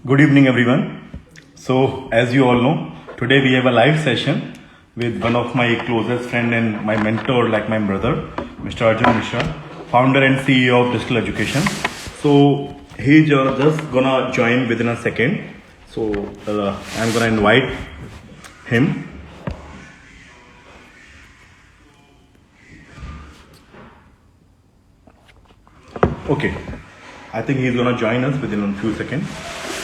Good evening, everyone. So, as you all know, today we have a live session with one of my closest friend and my mentor, like my brother, Mr. Arjun Mishra, founder and CEO of Digital Education. So, he's just gonna join within a second. So, I'm gonna invite him. Okay, I think he's gonna join us within a few seconds.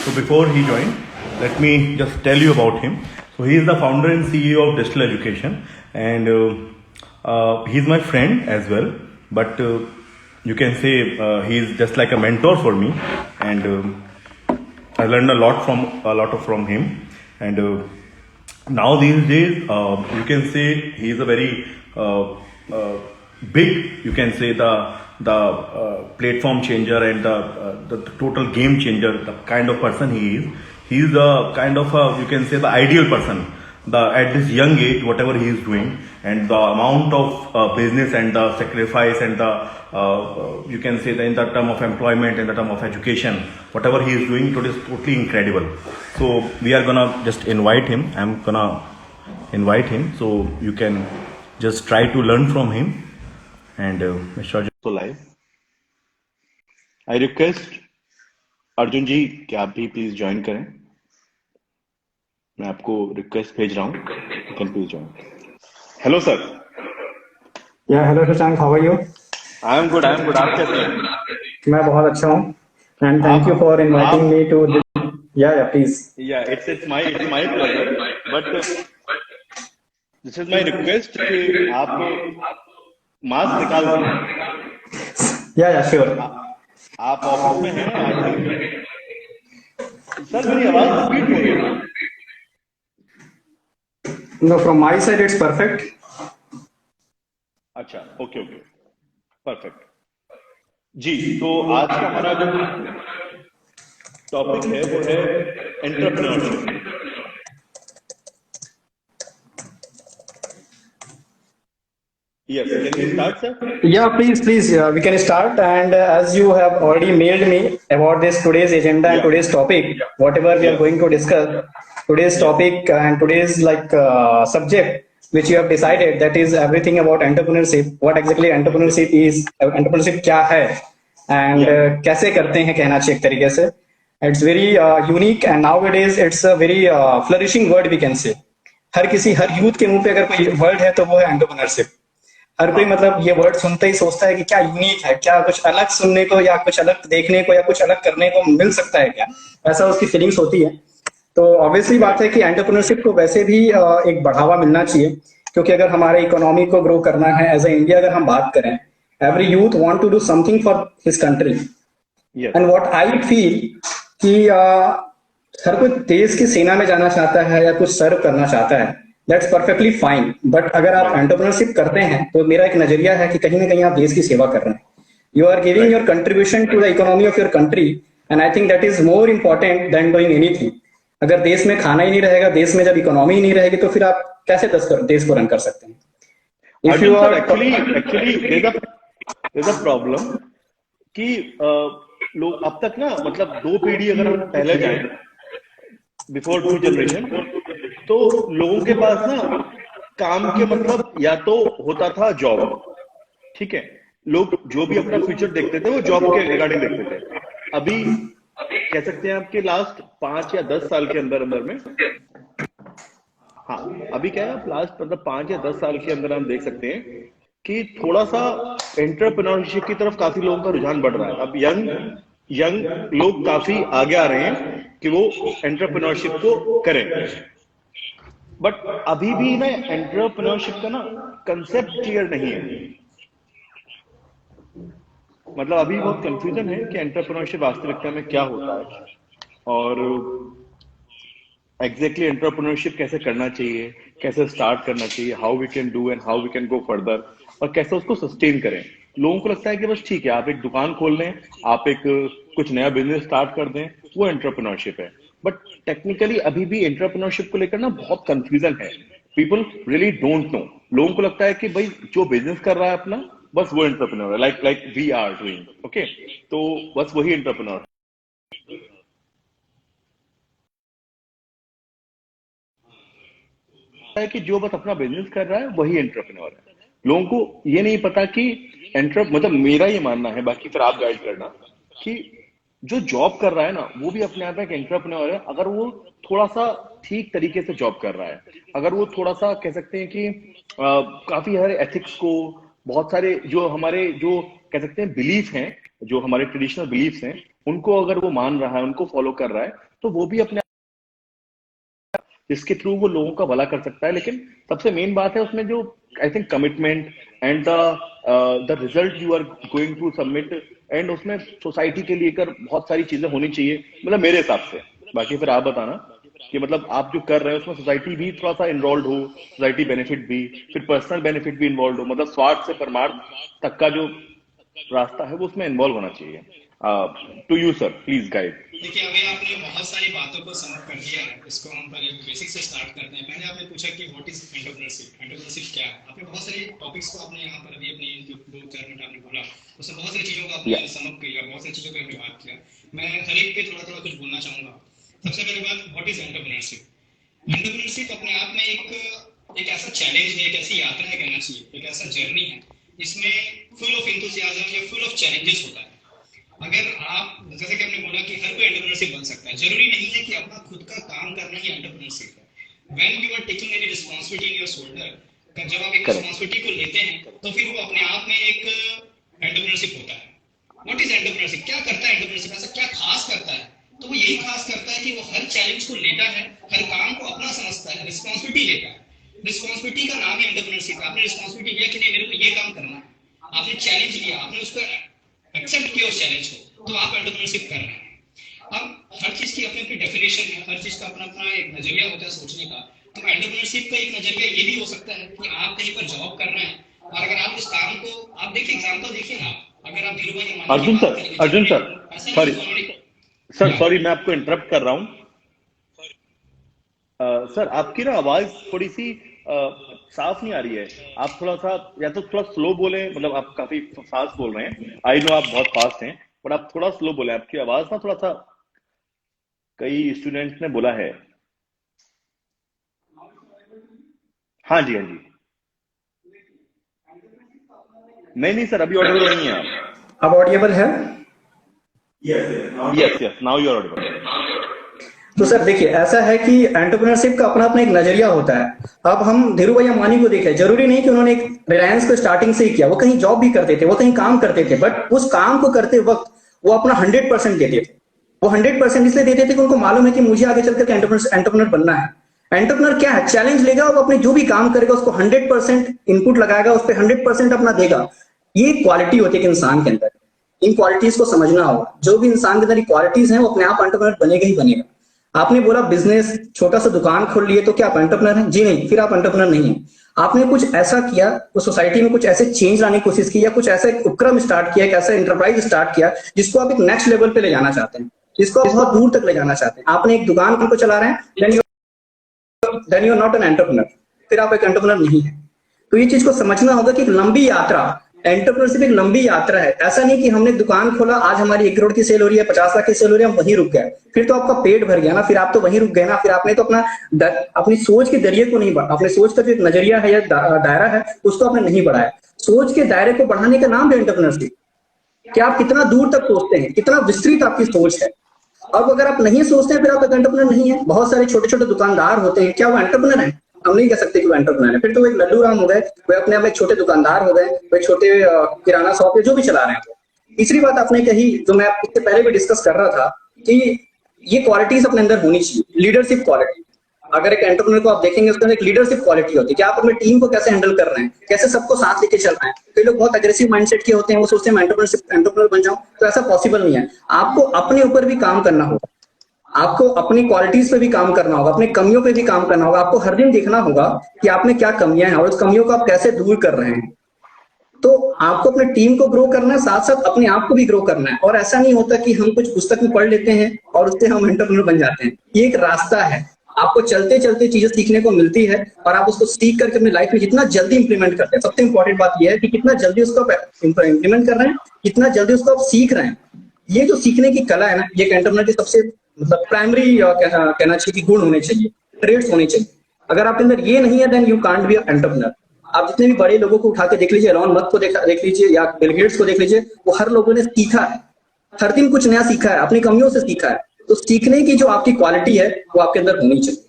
So before he joins, let me just tell you about him. So he is the founder and CEO of Digital Education, and he's my friend as well. But you can say he's just like a mentor for me, and I learned a lot from him. And now these days, you can say he's a very big, you can say the platform changer and the total game changer, the kind of person he is. He's the kind of you can say the ideal person. The at this young age, whatever he is doing, and the amount of business and the sacrifice and the you can say that in the term of employment, in the term of education, whatever he is doing, it is totally incredible. So we are gonna just invite him. I'm gonna invite him so you can just try to learn from him. And Mr. Arjun. तो live I request Arjun जी कि आप भी please join करें। मैं आपको request भेज रहा हूं, you can please join. Hello sir. Yeah hello Shashank, how are you? I am good, I am good. आप कैसे हैं? मैं बहुत अच्छा हूँ and thank you for inviting me to this. Yeah please. Yeah it's my pleasure, but this is my request कि आप mask निकाल दें। या श्योर। आप ऑफिस में हैं आई थिंक। सर मेरी आवाज रिपीट हो रही है? No, from my side it's perfect. अच्छा, ओके ओके, परफेक्ट जी। तो आज का हमारा जो टॉपिक है वो है entrepreneurship. Yes, can we start, sir? Yeah, please, we can start. And as you have already mailed me about this today's agenda and today's topic, whatever we are going to discuss, today's topic and today's subject which you have decided, that is everything about entrepreneurship. What exactly entrepreneurship is? Entrepreneurship क्या है? And कैसे करते हैं, कहना चाहिए एक तरीके से. It's very unique and nowadays it's a very flourishing word we can say. Her youth के मुंह पे अगर कोई वर्ड है तो वो है एंटरप्रेन्योरशिप. हर कोई मतलब ये वर्ड सुनते ही सोचता है कि क्या यूनिक है, क्या कुछ अलग सुनने को या कुछ अलग देखने को या कुछ अलग करने को मिल सकता है क्या, ऐसा उसकी फीलिंग्स होती है. तो ऑब्वियसली बात है कि एंटरप्रेन्योरशिप को वैसे भी एक बढ़ावा मिलना चाहिए, क्योंकि अगर हमारे इकोनॉमी को ग्रो करना है एज ए इंडिया, अगर हम बात करें, every youth want to do something for his country. And what I feel कि हर कोई देश की सेना में जाना चाहता है या कुछ सर्व करना चाहता है, दैट्स परफेक्टली फाइन. बट अगर आप एंटरप्रेन्योरशिप करते हैं तो मेरा एक नजरिया है कि कहीं ना कहीं आप देश की सेवा कर रहे हैं. You are giving your contribution to the economy of your country and I think that is more important than doing anything. अगर देश में खाना ही नहीं रहेगा, देश में जब इकोनॉमी ही नहीं रहेगी, तो फिर आप कैसे देश को रन कर सकते हैं? If you are actually there a problem कि लोग अब तक ना, मतलब 2 पीढ़ी अगर हम पहले जाएं, बिफोर 2 जनरेशन, तो लोगों के पास ना काम के मतलब या तो होता था जॉब, ठीक है, लोग जो भी अपना फ्यूचर देखते थे वो जॉब के रिगार्डिंग देखते थे. अभी कह सकते हैं आपके लास्ट 5 या 10 साल के अंदर में, हाँ अभी क्या है, लास्ट मतलब 5 या 10 साल के अंदर हम देख सकते हैं कि थोड़ा सा एंटरप्रेन्योरशिप की तरफ काफी लोगों का रुझान बढ़ रहा है. अब यंग लोग काफी आगे आ रहे हैं कि वो एंटरप्रेन्योरशिप को करें. बट अभी भी ना एंटरप्रेन्योरशिप का ना कंसेप्ट क्लियर नहीं है. मतलब अभी बहुत कंफ्यूजन है कि एंटरप्रेन्योरशिप वास्तविकता में क्या होता है और एग्जैक्टली एंटरप्रेन्योरशिप कैसे करना चाहिए, कैसे स्टार्ट करना चाहिए, how we can do and how we can go further, और कैसे उसको सस्टेन करें. लोगों को लगता है कि बस ठीक है, आप एक दुकान खोल लें, आप एक कुछ नया बिजनेस स्टार्ट कर दें, वो एंटरप्रेन्योरशिप है. बट टेक्निकली अभी भी एंटरप्रेन्योरशिप को लेकर ना बहुत कंफ्यूजन है. People really don't know. लोगों को लगता है कि भाई जो बिजनेस कर रहा है अपना, बस वो एंटरप्रेन्योर है, like we are doing, okay, तो बस वही एंटरप्रेन्योर. है कि जो बस अपना बिजनेस कर रहा है वही एंटरप्रेन्योर है। लोगों को ये नहीं पता कि मतलब मेरा ये मानना है, बाकी फिर आप गाइड करना, कि जो जॉब कर रहा है ना वो भी अपने आप में एक एंटरप्रेन्योर है, अगर वो थोड़ा सा ठीक तरीके से जॉब कर रहा है, अगर वो थोड़ा सा कह सकते हैं कि काफी सारे एथिक्स को, बहुत सारे जो हमारे जो कह सकते हैं बिलीफ हैं, जो हमारे ट्रेडिशनल बिलीफ्स हैं, उनको अगर वो मान रहा है, उनको फॉलो कर रहा है, तो वो भी अपने जिसके थ्रू वो लोगों का भला कर सकता है। लेकिन सबसे मेन बात है उसमें जो I think commitment and the result you are going to submit, and उसमें सोसाइटी के लिए कर बहुत सारी चीजें होनी चाहिए, मतलब मेरे हिसाब से। बाकी फिर आप बताना कि मतलब आप जो कर रहे हैं उसमें सोसाइटी भी थोड़ा सा इन्वॉल्व हो, सोसाइटी बेनिफिट भी, फिर पर्सनल बेनिफिट भी इन्वॉल्व हो, मतलब स्वार्थ से परमार्थ तक का जो रास्ता है वो उसमें इन्वॉल्व होना चाहिए। To you sir, please guide. देखिए, अभी आपने बहुत सारी बातों को समझ कर दिया है। इसको हम पहले बेसिक से स्टार्ट करते हैं। पहले आपने पूछा कि व्हाट इज एंटरप्रेन्योरशिप, एंटरप्रेन्योरशिप क्या है। आपने बहुत सारी टॉपिक्स को आपने यहाँ पर अभी अपने जो 2-4 मिनट आपने बोला, उसमें बहुत सारी चीजों को आपने समझ किया, बहुत सारी चीजों पर आपने बात किया। मैं हर एक पे थोड़ा थोड़ा कुछ बोलना चाहूंगा। सबसे पहली बात, व्हाट इज एंटरप्रेन्योरशिप। एंटरप्रेन्योरशिप अपने आप में एक ऐसा चैलेंज है, एक ऐसी यात्रा है कहना चाहिए, एक ऐसा जर्नी है, इसमें फुल ऑफ एंथुसियाज्म या फुल ऑफ चैलेंजेस होता है। अगर आप, जैसे कि हमने बोला कि हर कोई एंटरप्रेन्योरशिप बन सकता है, जरूरी नहीं है कि अपना खुद का काम करना ही एंटरप्रेन्योरशिप है। When you are taking any responsibility in your shoulder, जब आप एक रिस्पांसिबिलिटी को लेते हैं, तो फिर वो अपने आप में एक एंटरप्रेन्योरशिप होता है। व्हाट इज एंटरप्रेन्योरशिप, क्या करता है एंटरप्रेन्योरशिप, ऐसा क्या खास करता है। तो वो यही खास करता है कि वो हर चैलेंज को लेता है, हर काम को अपना समझता है, रिस्पांसिबिलिटी लेता है। रिस्पांसिबिलिटी का नाम है एंटरप्रेन्योरशिप। आपने रिस्पांसिबिलिटी लिया कि नहीं, मेरे को ये काम करना है, आपने चैलेंज लिया, आपने उसको एक्सेप्ट किया उस चैलेंज को, तो आप एंटरप्रेन्योरशिप कर रहे हैं। अब हर चीज की अपनी अपनी डेफिनेशन है, हर चीज का अपना अपना एक नजरिया होता है सोचने का। तो एंटरप्रेन्योरशिप का एक नजरिया ये भी हो सकता है कि आप कहीं पर जॉब कर रहे हैं, और अगर आप उस काम को, आप देखिए एग्जांपल देखिए ना, अगर आप धीरूभाई अंबानी अर्जुन सर सॉरी मैं आपको इंटरप्ट कर रहा हूँ। सर आपकी ना आवाज थोड़ी सी साफ नहीं आ रही है। आप थोड़ा सा या तो थोड़ा स्लो बोले, मतलब आप काफी फास्ट बोल रहे हैं, आई नो आप बहुत फास्ट हैं, बट आप थोड़ा स्लो बोले, आपकी आवाज ना थोड़ा सा, कई स्टूडेंट्स ने बोला है। हाँ जी, हाँ जी। नहीं सर, अभी ऑडिबल नहीं है आप। अब ऑडिएबल है? Yes now you are audible. तो सर देखिए, ऐसा है कि एंटरप्रेन्योरशिप का अपना अपना एक नजरिया होता है। अब हम धीरूभाई अंबानी को देखें, जरूरी नहीं कि उन्होंने एक रिलायंस को स्टार्टिंग से ही किया, वो कहीं जॉब भी करते थे, वो कहीं काम करते थे, बट उस काम को करते वक्त वो अपना 100% देते थे। वो 100% इसलिए देते थे कि उनको मालूम है कि मुझे आगे चलकर एंटरप्रेन्योर बनना है। एंटरप्रेन्योर क्या है, चैलेंज लेगा और अपने जो भी काम करेगा उसको 100% इनपुट लगाएगा, उस पर 100% अपना देगा। ये क्वालिटी होती है कि इंसान के अंदर, इन क्वालिटीज को समझना होगा। जो भी इंसान के अंदर क्वालिटीज हैं वो अपने आप एंटरप्रेन्योर बनेगा ही बनेगा। आपने बोला बिजनेस, छोटा सा दुकान खोल लिए तो क्या आप एंटरप्रेन्योर हैं? जी नहीं, फिर आप एंटरप्रेन्योर नहीं है। आपने कुछ ऐसा किया, उस सोसाइटी में कुछ ऐसे चेंज लाने की कोशिश की, या कुछ ऐसा एक उपक्रम स्टार्ट किया, एक ऐसा एंटरप्राइज स्टार्ट किया जिसको आप एक नेक्स्ट लेवल पे ले जाना चाहते हैं, जिसको आप बहुत दूर तक ले जाना चाहते हैं। आपने एक दुकान को चला रहे हैं, then you are not an entrepreneur, फिर आप एक एंटरप्रेन्योर नहीं है। तो ये चीज को समझना होगा कि एक लंबी यात्रा, एंटरप्रेन्योरशिप एक लंबी यात्रा है। ऐसा नहीं कि हमने दुकान खोला, आज हमारी 1 करोड़ की सेल हो रही है, 50 लाख की सेल हो रही है, हम वहीं रुक गए, फिर तो आपका पेट भर गया ना, फिर आप तो वहीं रुक गए ना। फिर आपने तो अपनी सोच के दरिये को नहीं बढ़ा, अपने सोच का जो एक नजरिया है या दायरा है उसको आपने नहीं बढ़ाया। सोच के दायरे को बढ़ाने का नाम है एंटरप्रेन्योरशिप। कि आप कितना दूर तक सोचते हैं, कितना विस्तृत आपकी सोच है। अब अगर आप नहीं सोचते हैं, फिर आप एक एंटरप्रेन्योर नहीं है। बहुत सारे छोटे छोटे दुकानदार होते हैं, क्या वो एंटरप्रेन्योर है? हम नहीं कह सकते कि वो एंटरप्रेन्योर है। फिर तो वो एक लड्डू राम हो गए, वो अपने आप में छोटे दुकानदार हो गए, वो छोटे किराना शॉप जो भी चला रहे हैं। तीसरी बात आपने कही, जो मैं इससे पहले भी डिस्कस कर रहा था, कि ये क्वालिटीज अपने अंदर होनी चाहिए। लीडरशिप क्वालिटी, अगर एक एंटरप्रेन्योर को आप देखेंगे, उसके अंदर एक लीडरशिप क्वालिटी होती है कि आप अपनी टीम को कैसे हैंडल कर रहे हैं, कैसे सबको साथ लेके चल रहे हैं। कई लोग बहुत अग्रेसिव माइंडसेट के होते हैं, वो सोचते हैं एंटरप्रेन्योर बन जाऊं, तो ऐसा पॉसिबल नहीं है। आपको अपने ऊपर भी काम करना होगा, आपको अपनी क्वालिटीज पे भी काम करना होगा, अपनी कमियों पे भी काम करना होगा। आपको हर दिन देखना होगा कि आप में क्या कमियां हैं और उस कमियों को आप कैसे दूर कर रहे हैं। तो आपको अपनी टीम को ग्रो करना है, साथ साथ अपने आप को भी ग्रो करना है। और ऐसा नहीं होता कि हम कुछ पुस्तक में पढ़ लेते हैं और उससे हम एंटरप्रेन्योर बन जाते हैं। ये एक रास्ता है, आपको चलते चलते चीजें सीखने को मिलती है, और आप उसको सीख करके अपनी लाइफ में जितना जल्दी इंप्लीमेंट करते हैं। सबसे इंपॉर्टेंट बात यह है कि कितना जल्दी उसको आप इंप्लीमेंट कर रहे हैं, कितना जल्दी उसको आप सीख रहे हैं। ये जो सीखने की कला है ना, ये एक एंटरप्रेन्योर की सबसे प्राइमरी कहना चाहिए कि गुण होने चाहिए, ट्रेड्स होने चाहिए। अगर आपके अंदर ये नहीं है then you can't be entrepreneur. आप जितने भी बड़े लोगों को उठा के देख लीजिए, एलोन मस्क को देख लीजिए या बिल गेट्स को देख लीजिए, वो हर लोगों ने सीखा है, हर दिन कुछ नया सीखा है, अपनी कमियों से सीखा है। तो सीखने की जो आपकी क्वालिटी है वो आपके अंदर होनी चाहिए।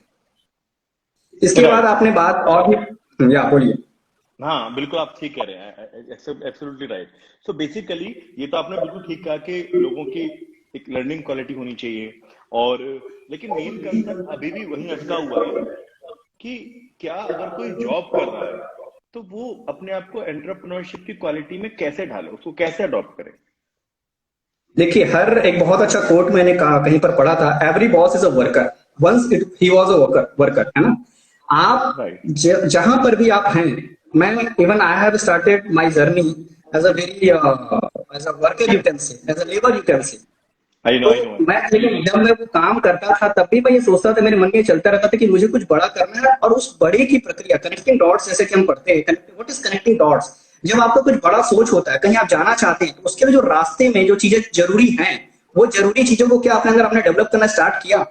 इसके बाद आपने बात और भी, या बोलिए। हाँ बिल्कुल, आप ठीक कह रहे हैं, एब्सोल्युटली राइट। सो बेसिकली ये तो आपने बिल्कुल ठीक कहा कि लोगों की एक लर्निंग क्वालिटी होनी चाहिए, और लेकिन मेन कंसर्न अभी भी वही अटका हुआ है कि क्या अगर कोई जॉब कर रहा है तो वो अपने आप को एंटरप्रेन्योरशिप की क्वालिटी में कैसे ढाले, उसको कैसे अडॉप्ट करे। देखिए, हर एक बहुत अच्छा कोट मैंने कहीं पर पढ़ा था, every boss is a worker once he was a worker, है ना। आप Right. जहां पर भी आप हैं, मैं even I have started my journey as a very as a worker you can say, as a labour you can say. I know, I know. तो मैं लेकिन जब मैं वो काम करता था तब भी मैं ये सोचता था, मेरे मन में चलता रहता था कि मुझे कुछ बड़ा करना है, और उस बड़े की प्रक्रिया कनेक्टिंग डॉट्स, जैसे कि हम पढ़ते हैं व्हाट इज कनेक्टिंग डॉट्स। जब आपको कुछ बड़ा सोच होता है, कहीं आप जाना चाहते हैं, तो उसके लिए जो रास्ते में जो चीजें जरूरी हैं, वो जरूरी चीजों को क्या अपने अंदर हमने डेवलप करना स्टार्ट किया।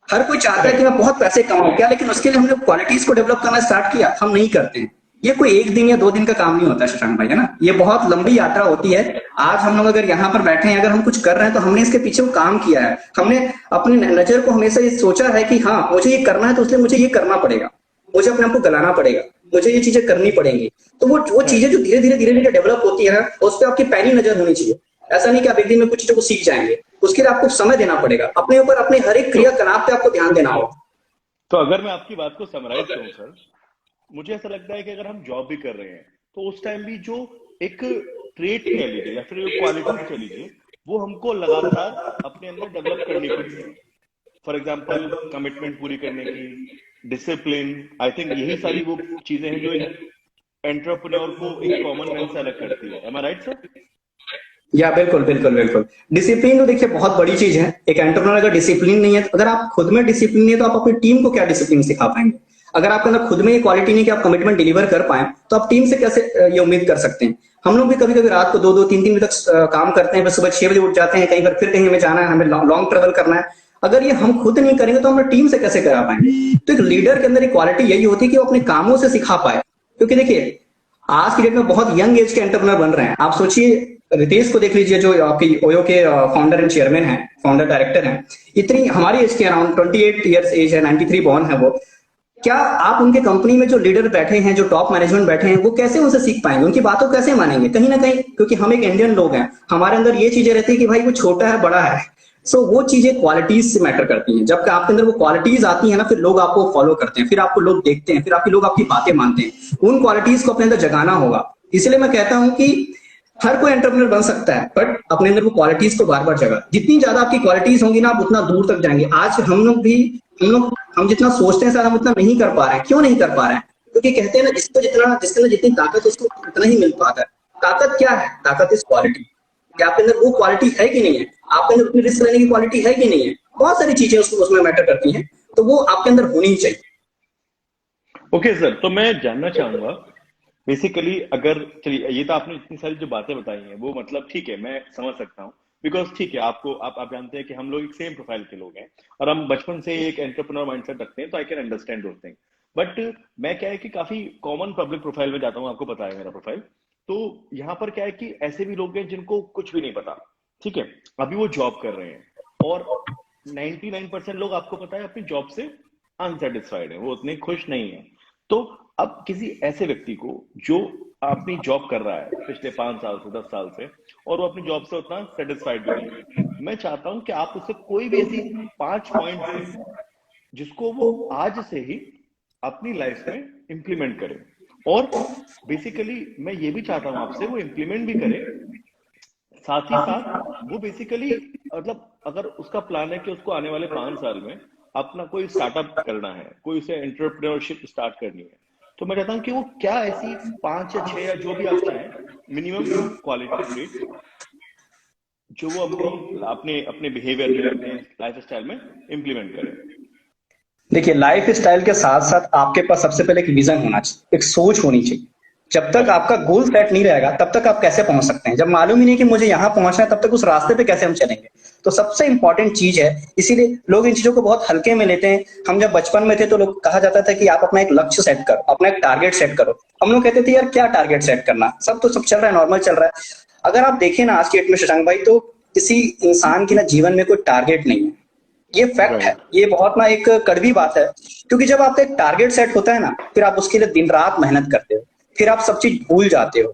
हर कोई चाहता है कि मैं बहुत पैसे कमाऊं क्या, लेकिन उसके लिए हमने क्वालिटीज को डेवलप करना स्टार्ट किया, हम नहीं करते हैं। ये कोई एक दिन या 2 दिन का काम नहीं होता शशांक भाई, है ना। ये बहुत लंबी यात्रा होती है। आज हम लोग अगर यहाँ पर बैठे हैं, अगर हम कुछ कर रहे हैं, तो हमने इसके पीछे वो काम किया है। हमने अपनी नजर को हमेशा ये सोचा है कि हाँ मुझे ये करना है, तो इसलिए मुझे ये करना पड़ेगा, मुझे अपने आप को गलाना पड़ेगा, मुझे ये चीजें करनी पड़ेंगी। तो वो चीजें जो धीरे धीरे डेवलप होती है, उस पर आपकी पैनी नजर होनी चाहिए। ऐसा नहीं कि आप एक दिन में कुछ चीजों को सीख जाएंगे, उसके लिए आपको समय देना पड़ेगा, अपने ऊपर अपने हर एक क्रियाकलाप पे आपको ध्यान देना होगा। तो अगर मैं आपकी बात को समराइज करूं सर, मुझे ऐसा लगता है कि अगर हम जॉब भी कर रहे हैं तो उस टाइम भी जो एक ट्रेट कह लीजिए या फिर क्वालिटी कह लीजिए, वो हमको लगातार अपने अंदर डेवलप करनी पड़ेगी। फॉर एग्जाम्पल कमिटमेंट पूरी करने की, डिसिप्लिन, आई थिंक यही सारी वो चीजें हैं जो एंटरप्रेन्योर को एक कॉमन मैन से अलग करती है। एम आई राइट सर? या बिल्कुल बिल्कुल बिल्कुल। डिसिप्लिन तो देखिए बहुत बड़ी चीज है। एक एंटरप्रेन्योर अगर डिसिप्लिन नहीं है, अगर आप खुद में डिसिप्लिन नहीं है, तो आप अपनी टीम को क्या डिसिप्लिन सिखा पाएंगे। अगर आपके अंदर खुद में ये क्वालिटी नहीं कि आप कमिटमेंट डिलीवर कर पाए, तो आप टीम से कैसे ये उम्मीद कर सकते हैं। हम लोग भी कभी कभी रात को 2-2, 3-3 बजे तक काम करते हैं, फिर सुबह 6 बजे उठ जाते हैं, कहीं पर फिर कहीं हमें जाना है, हमें लॉन्ग ट्रेवल करना है। अगर ये हम खुद नहीं करेंगे तो हम टीम से कैसे करा पाएंगे। तो एक लीडर के अंदर एक क्वालिटी यही होती है कि वो अपने कामों से सिखा पाए। क्योंकि देखिए आज की डेट में बहुत यंग एज के एंटरप्रेन्योर बन रहे हैं। आप सोचिए, रितेश को देख लीजिए, जो आपकी ओयो के फाउंडर एंड चेयरमैन है, फाउंडर डायरेक्टर हैं। इतनी हमारी एज के अराउंड 28 ईयर्स एज है, 93 बॉर्न है वो। क्या आप उनके कंपनी में जो लीडर बैठे हैं, जो टॉप मैनेजमेंट बैठे हैं, वो कैसे उनसे सीख पाएंगे, उनकी बातों को कैसे मानेंगे। कहीं ना कहीं क्योंकि हम एक इंडियन लोग हैं, हमारे अंदर ये चीजें रहती है कि भाई वो छोटा है बड़ा है। सो वो चीजें क्वालिटीज से मैटर करती हैं। जब आपके अंदर वो क्वालिटीज आती है ना, फिर लोग आपको फॉलो करते हैं, फिर आपको लोग देखते हैं, फिर आपके लोग आपकी बातें मानते हैं। उन क्वालिटीज को अपने अंदर जगाना होगा। इसलिए मैं कहता हूं कि हर कोई एंटरप्रेन्योर बन सकता है, बट अपने अंदर वो क्वालिटीज को बार बार जगा। जितनी ज्यादा आपकी क्वालिटीज होंगी ना, आप उतना दूर तक जाएंगे। आज हम जितना सोचते हैं शायद हम उतना नहीं कर पा रहे हैं। क्यों नहीं कर पा रहे हैं? क्योंकि कहते हैं ना, जिसके अंदर जितनी ताकत उसको उतना ही मिल पाता है। ताकत क्या है? ताकत इज क्वालिटी। क्या आपके अंदर वो क्वालिटी है कि नहीं है? आपके अंदर उतनी रिस्क लेने की क्वालिटी है कि नहीं है? बहुत सारी चीजें उसमें मैटर करती हैं, तो वो आपके अंदर होनी ही चाहिए। ओके सर, तो मैं जानना चाहूंगा बेसिकली, अगर चलिए ये तो आपने इतनी सारी जो बातें बताई हैं वो मतलब ठीक है, मैं समझ सकता हूँ। बिकॉज ठीक है, आप जानते हैं कि हम लोग एक सेम प्रोफाइल के लोग हैं और हम बचपन से एक एंटरप्रेन्योर माइंडसेट रखते हैं, तो I can understand those thing. But मैं क्या है कि काफी कॉमन पब्लिक प्रोफाइल में जाता हूँ, आपको पता है मेरा प्रोफाइल। तो यहाँ पर क्या है कि ऐसे भी लोग हैं जिनको कुछ भी नहीं पता, ठीक है, अभी वो जॉब कर रहे हैं, और 99% लोग आपको पता है अपनी जॉब से अनसेटिस्फाइड है, वो उतने खुश नहीं है। तो अब किसी ऐसे व्यक्ति को जो अपनी जॉब कर रहा है पिछले 5 साल से 10 साल से, और वो अपनी जॉब से उतना सेटिस्फाइड भी नहीं है, मैं चाहता हूं कि आप उससे कोई भी ऐसी 5 पॉइंट दें जिसको वो आज से ही अपनी लाइफ में इंप्लीमेंट करे। और बेसिकली मैं ये भी चाहता हूं आपसे वो इंप्लीमेंट भी करे, साथ ही साथ वो बेसिकली मतलब अगर उसका प्लान है कि उसको आने वाले 5 साल में अपना कोई स्टार्टअप करना है, कोई उसे एंटरप्रेन्योरशिप स्टार्ट करनी है, तो मैं चाहता हूं कि वो क्या ऐसी 5 या 6 या जो भी आप चाहें मिनिमम क्वालिटी ट्रेट जो वो अपने अपने बिहेवियर में, अपने लाइफ स्टाइल में इंप्लीमेंट करें। देखिए, लाइफ स्टाइल के साथ साथ आपके पास सबसे पहले एक विजन होना चाहिए, एक सोच होनी चाहिए। जब तक आपका गोल सेट नहीं रहेगा, तब तक आप कैसे पहुंच सकते हैं? जब मालूम ही नहीं कि मुझे यहां पहुंचना है, तब तक उस रास्ते पे कैसे हम चलेंगे? तो सबसे इंपॉर्टेंट चीज है, इसीलिए लोग इन चीजों को बहुत हल्के में लेते हैं। हम जब बचपन में थे तो लोग कहा जाता था कि आप अपना एक लक्ष्य सेट करो, अपना एक टारगेट सेट करो। हम लोग कहते थे यार क्या टारगेट सेट करना, सब तो सब चल रहा है, नॉर्मल चल रहा है। अगर आप देखें ना आज की डेट में शशांक भाई, तो किसी इंसान की ना जीवन में कोई टारगेट नहीं है, ये फैक्ट है। ये बहुत ना एक कड़वी बात है, क्योंकि जब आपका एक टारगेट सेट होता है ना, फिर आप उसके लिए दिन रात मेहनत करते हो, फिर आप सब चीज भूल जाते हो।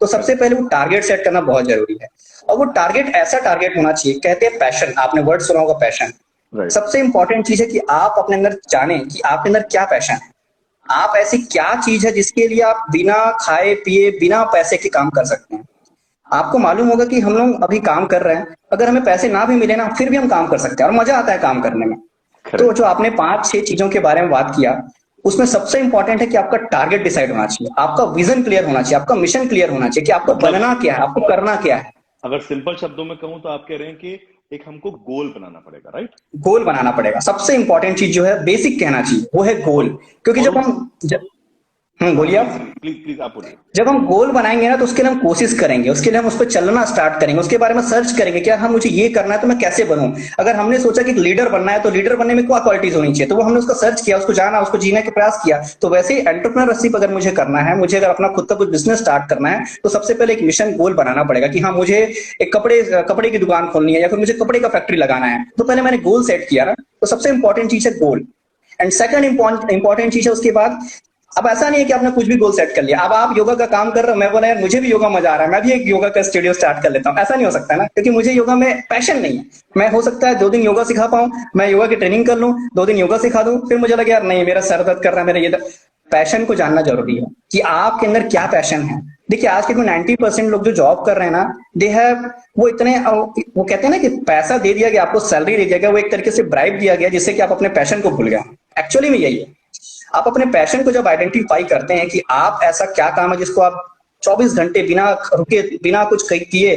तो सबसे पहले वो टारगेट सेट करना बहुत जरूरी है, और वो टारगेट ऐसा टारगेट होना चाहिए, कहते हैं पैशन, आपने वर्ड सुना होगा पैशन। राइट। सबसे इंपॉर्टेंट चीज है कि आप अपने अंदर जाने कि आपके अंदर क्या पैशन है, आप ऐसी क्या चीज है जिसके लिए आप बिना खाए पिए बिना पैसे के काम कर सकते हैं। आपको मालूम होगा कि हम लोग अभी काम कर रहे हैं, अगर हमें पैसे ना भी मिले ना, फिर भी हम काम कर सकते हैं और मजा आता है काम करने में। तो जो आपने 5-6 चीजों के बारे में बात किया, उसमें सबसे इंपॉर्टेंट है कि आपका टारगेट डिसाइड होना चाहिए, आपका विजन क्लियर होना चाहिए, आपका मिशन क्लियर होना चाहिए कि आपको बनना क्या है, आपको करना क्या है। अगर सिंपल शब्दों में कहूं तो आप कह रहे हैं कि एक हमको गोल बनाना पड़ेगा, राइट? गोल बनाना पड़ेगा, सबसे इंपॉर्टेंट चीज जो है, बेसिक कहना चाहिए, वो है गोल। क्योंकि बोलिए आप। प्लीज प्लीज आप बोलिए। जब हम गोल बनाएंगे ना, तो उसके लिए हम कोशिश करेंगे, उसके लिए हम उस पर चलना स्टार्ट करेंगे, उसके बारे में सर्च करेंगे कि यार हाँ मुझे ये करना है तो मैं कैसे बनूं। अगर हमने सोचा कि लीडर बनना है, तो लीडर बनने में क्या क्वालिटीज होनी चाहिए, तो वो हमने उसका सर्च किया, उसको जाना, उसको जीने का प्रयास किया। तो वैसे ही एंटरप्रेन्योरशिप अगर मुझे करना है, मुझे अगर अपना खुद का कुछ बिजनेस स्टार्ट करना है, तो सबसे पहले एक मिशन गोल बनाना पड़ेगा कि हाँ मुझे एक कपड़े की दुकान खोलनी है, या फिर मुझे कपड़े का फैक्ट्री लगाना है। तो पहले मैंने गोल सेट किया ना, तो सबसे इंपॉर्टेंट चीज है गोल। एंड सेकंड इंपॉर्टेंट चीज है उसके बाद, अब ऐसा नहीं है कि आपने कुछ भी गोल सेट कर लिया, अब आप योगा का काम कर रहे हो, मैं बोला यार मुझे भी योगा मजा आ रहा है, मैं भी एक योगा का स्टूडियो स्टार्ट कर लेता हूँ, ऐसा नहीं हो सकता ना, क्योंकि मुझे योगा में पैशन नहीं है। मैं हो सकता है 2 दिन योगा सिखा पाऊं, मैं योगा की ट्रेनिंग कर लूं, 2 दिन योगा सिखा दूं, फिर मुझे लगे यार नहीं मेरा सर दर्द कर रहा है, मेरा ये पैशन को जानना जरूरी है कि आपके अंदर क्या पैशन है। देखिए आज के 90% लोग जो जॉब कर रहे हैं ना, दे हैव वो इतने, वो कहते हैं ना कि पैसा दे दिया गया, आपको सैलरी दे दिया गया, वो एक तरीके से ब्राइब दिया गया, जिससे कि आप अपने पैशन को भूल गए। एक्चुअली में यही है, आप अपने पैशन को जब आइडेंटिफाई करते हैं कि आप ऐसा क्या काम है जिसको आप 24 घंटे बिना रुके बिना कुछ किए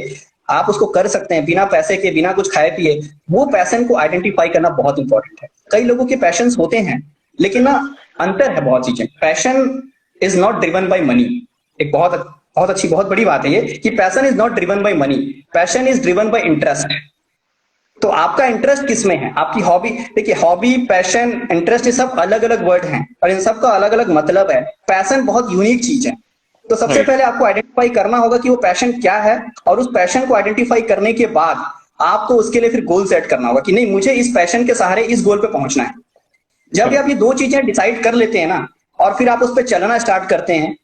आप उसको कर सकते हैं, बिना पैसे के बिना कुछ खाए पिए, वो पैशन को आइडेंटिफाई करना बहुत इंपॉर्टेंट है। कई लोगों के पैशंस होते हैं, लेकिन ना अंतर है बहुत चीजें। Passion is not driven by money, एक बहुत अच्छी बहुत बड़ी बात है ये कि passion is not driven by money, passion is driven by interest. तो आपका इंटरेस्ट किसमें है, आपकी हॉबी। देखिए हॉबी, पैशन, इंटरेस्ट, ये सब अलग अलग वर्ड हैं और इन सब का अलग अलग मतलब है। पैशन बहुत यूनिक चीज है। तो सबसे पहले आपको आइडेंटिफाई करना होगा कि वो पैशन क्या है, और उस पैशन को आइडेंटिफाई करने के बाद आपको उसके लिए फिर गोल सेट करना होगा कि नहीं मुझे इस पैशन के सहारे इस गोल पे पहुंचना है। जब भी आप ये 2 चीजें डिसाइड कर लेते हैं ना, और फिर आप उस पर चलना स्टार्ट करते हैं,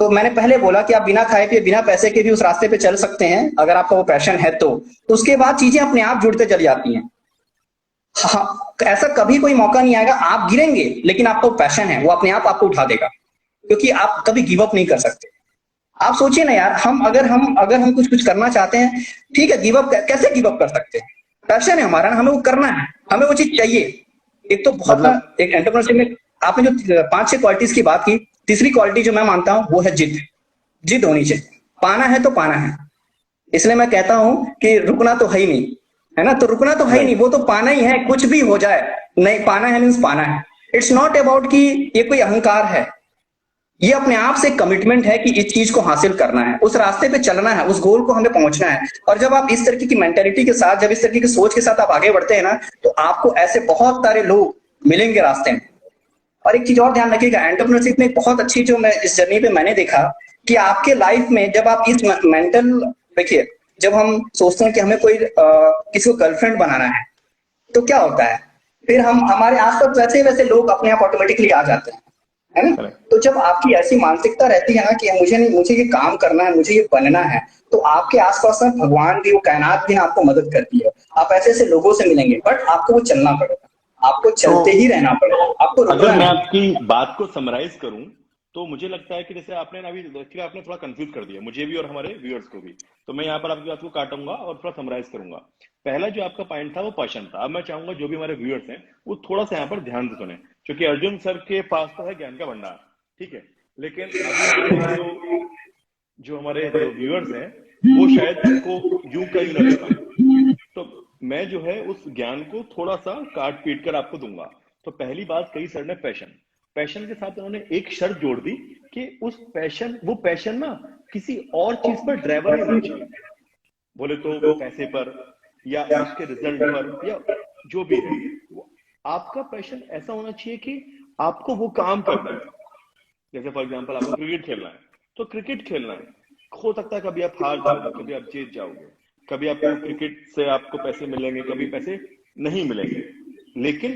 तो मैंने पहले बोला कि आप बिना खाए पिए बिना पैसे के भी उस रास्ते पे चल सकते हैं अगर आपका वो पैशन है तो उसके बाद चीजें अपने आप जुड़ते चली जाती हैं। हाँ, ऐसा कभी कोई मौका नहीं आएगा, आप गिरेंगे लेकिन आपका वो पैशन है, वो अपने आप आपको उठा देगा, क्योंकि आप कभी गिव अप नहीं कर सकते। आप सोचिए ना यार, अगर हम कुछ करना चाहते हैं, ठीक है, गिव अप कैसे गिव अप कर सकते हैं, पैशन है हमारा, हमें वो करना है, हमें वो चीज चाहिए। एक तो बहुत एक एंटरप्रेन्योरशिप में आपने जो 5-6 क्वालिटीज की बात की, तीसरी क्वालिटी जो मैं मानता हूं वो है जिद। जिद होनी चाहिए, पाना है तो पाना है। इसलिए मैं कहता हूं कि रुकना तो है ही नहीं, है ना, तो रुकना तो है ही नहीं, वो तो पाना ही है, कुछ भी हो जाए, नहीं पाना है मीन्स पाना है। इट्स नॉट अबाउट कि ये कोई अहंकार है, ये अपने आप से कमिटमेंट है कि इस चीज को हासिल करना है, उस रास्ते पे चलना है, उस गोल को हमें पहुंचना है। और जब आप इस तरीके की मेंटेलिटी के साथ, जब इस तरीके की सोच के साथ आप आगे बढ़ते हैं ना, तो आपको ऐसे बहुत सारे लोग मिलेंगे रास्ते में। और एक चीज और ध्यान रखिएगा, एंटरप्रेन्योरशिप में बहुत अच्छी जो मैं इस जर्नी पे मैंने देखा कि आपके लाइफ में जब आप इस मेंटल, देखिए जब हम सोचते हैं कि हमें कोई किसी को गर्लफ्रेंड बनाना है, तो क्या होता है, फिर हम हमारे आसपास वैसे वैसे लोग अपने आप ऑटोमेटिकली आ जाते हैं, है ना। तो जब आपकी ऐसी मानसिकता रहती है ना कि मुझे ये काम करना है, मुझे ये बनना है, तो आपके आसपास में भगवान भी, वो कायनात भी आपको मदद करती है। आप ऐसे ऐसे लोगों से मिलेंगे, बट आपको वो चलना पड़ेगा, आपको चलते ही रहना पड़ेगा, आपको रुकना अगर मैं नहीं। आपकी बात को समराइज करूं तो मुझे लगता है कि जैसे आपने अभी एक्चुअली आपने थोड़ा कंफ्यूज कर दिया मुझे भी और हमारे व्यूअर्स को भी, तो मैं यहाँ पर आपकी बात को काटूंगा और थोड़ा समराइज करूंगा। पहला जो आपका पॉइंट था वो पैशन था। अब मैं चाहूंगा जो भी हमारे व्यूअर्स हैं वो थोड़ा सा यहाँ पर ध्यान से सुने, क्योंकि अर्जुन सर के पास तो है ज्ञान का भंडार, ठीक है, लेकिन अभी हमारे जो हमारे व्यूअर्स हैं वो शायद इसको यूं का यूं ना ले पाए, तो मैं जो है उस ज्ञान को थोड़ा सा काट पीट कर आपको दूंगा। तो पहली बात कही सर ने पैशन के साथ उन्होंने एक शर्त जोड़ दी कि वो पैशन ना किसी और चीज पर ड्राइवर नहीं होना चाहिए। बोले तो पैसे पर, या उसके रिजल्ट पर या जो भी है, आपका पैशन ऐसा होना चाहिए कि आपको वो काम करना है। जैसे फॉर एग्जांपल आपको क्रिकेट खेलना है, तो क्रिकेट खेलना है। हो सकता है कभी आप हार जाओगे, कभी आप जीत जाओगे, कभी आपको क्रिकेट से आपको पैसे मिलेंगे, कभी पैसे नहीं मिलेंगे, लेकिन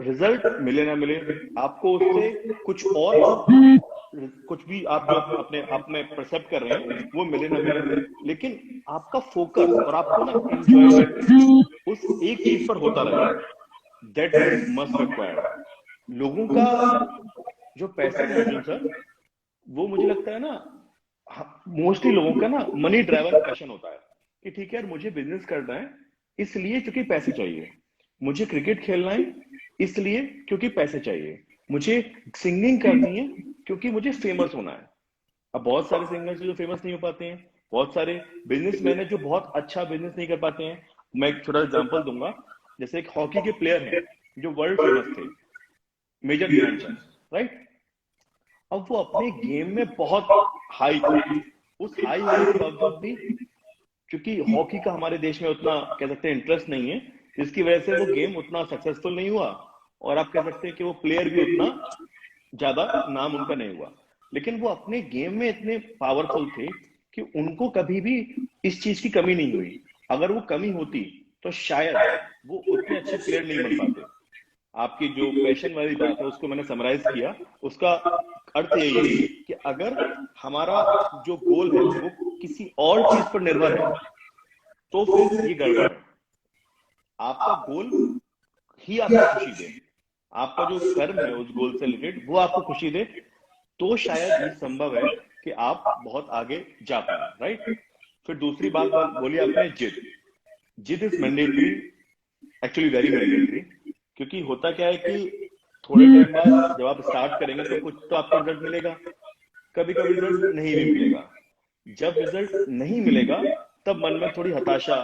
रिजल्ट मिले ना मिले, आपको उससे कुछ भी आप जो अपने आप में परसेप्ट कर रहे हैं वो मिले ना मिले, लेकिन आपका फोकस और आपको ना एंजॉयमेंट उस एक चीज पर होता रहे, दैट इज मस्ट रिक्वायर्ड। लोगों का जो पैशन है अर्जुन सर, वो मुझे लगता है ना, मोस्टली लोगों का ना मनी ड्राइवन पैशन होता है कि ठीक है यार, मुझे बिजनेस करना है इसलिए क्योंकि पैसे चाहिए, मुझे क्रिकेट खेलना है इसलिए क्योंकि पैसे चाहिए, मुझे सिंगिंग करनी है क्योंकि मुझे फेमस होना है। अब बहुत सारे सिंगर्स जो फेमस नहीं हो पाते हैं, बहुत सारे बिजनेसमैन है जो बहुत अच्छा बिजनेस नहीं कर पाते हैं। मैं एक छोटा एग्जांपल दूंगा, जैसे एक हॉकी के प्लेयर हैं जो वर्ल्ड फेमस थे, मेजर ध्यानचंद, राइट। अब वो अपने गेम में बहुत हाई थे, उस हाई होने के बावजूद भी क्योंकि हॉकी का हमारे देश में उतना कह सकते हैं इंटरेस्ट नहीं है, जिसकी वजह से वो गेम उतना सक्सेसफुल नहीं हुआ, और आप कह सकते हैं कि वो प्लेयर भी उतना ज्यादा नाम उनका नहीं हुआ। लेकिन वो अपने गेम में इतने पावरफुल थे कि उनको कभी भी इस चीज की कमी नहीं हुई। अगर वो कमी होती तो शायद वो उतने अच्छे प्लेयर नहीं बन पाते। आपकी जो पैशन वाली बात है उसको मैंने समराइज किया, उसका अर्थ यही है कि अगर हमारा जो गोल है वो किसी और चीज पर निर्भर है तो फिर ये गड़बड़ है। आपका गोल ही आपको खुशी दे, आपका जो कर्म है उस गोल से रिलेटेड वो आपको खुशी दे, तो शायद ये संभव है कि आप बहुत आगे जा पाए, राइट। फिर दूसरी बात बोली आपने, जिद is mandatory, actually very mandatory. क्योंकि होता क्या है कि थोड़े टाइम बाद जब आप स्टार्ट करेंगे तो कुछ तो आपको रिजल्ट मिलेगा, कभी कभी रिजल्ट नहीं भी मिलेगा। जब रिजल्ट नहीं मिलेगा तब मन में थोड़ी हताशा,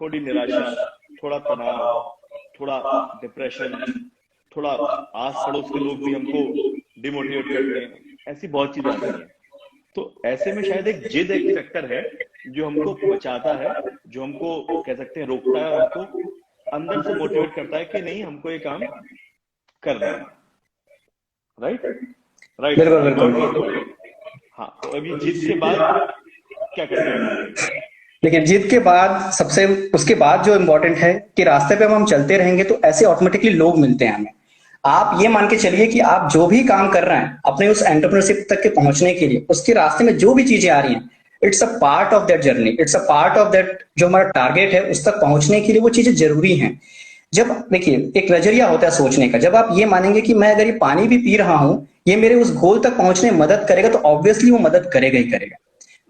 थोड़ी निराशा, थोड़ा तनाव, थोड़ा डिप्रेशन, थोड़ा आस पड़ोस के लोग भी हमको डिमोटिवेट करते हैं, ऐसी बहुत चीजें आती हैं। तो ऐसे में शायद एक जिद एक फैक्टर है जो हमको बचाता है, जो हमको कह सकते हैं रोकता है, हमको अंदर से मोटिवेट करता है कि नहीं, हमको ये काम करना है, राइट राइट। बिल्कुल बिल्कुल। हाँ, तो अभी जिद के बाद क्या करना है? देखिए, जीत के बाद सबसे उसके बाद जो इम्पोर्टेंट है कि रास्ते पे हम चलते रहेंगे तो ऐसे ऑटोमेटिकली लोग मिलते हैं हमें। आप ये मान के चलिए कि आप जो भी काम कर रहे हैं अपने उस एंटरप्रेन्योरशिप तक के पहुंचने के लिए, उसके रास्ते में जो भी चीजें आ रही हैं, it's a part of that journey, it's a part of that, जो हमारा टारगेट है उस तक पहुंचने के लिए वो चीजें जरूरी हैं। जब देखिए, एक नजरिया होता है सोचने का, जब आप ये मानेंगे कि मैं अगर ये पानी भी पी रहा हूं, ये मेरे उस गोल तक पहुंचने में मदद करेगा, तो ऑब्वियसली वो मदद करेगा ही करेगा।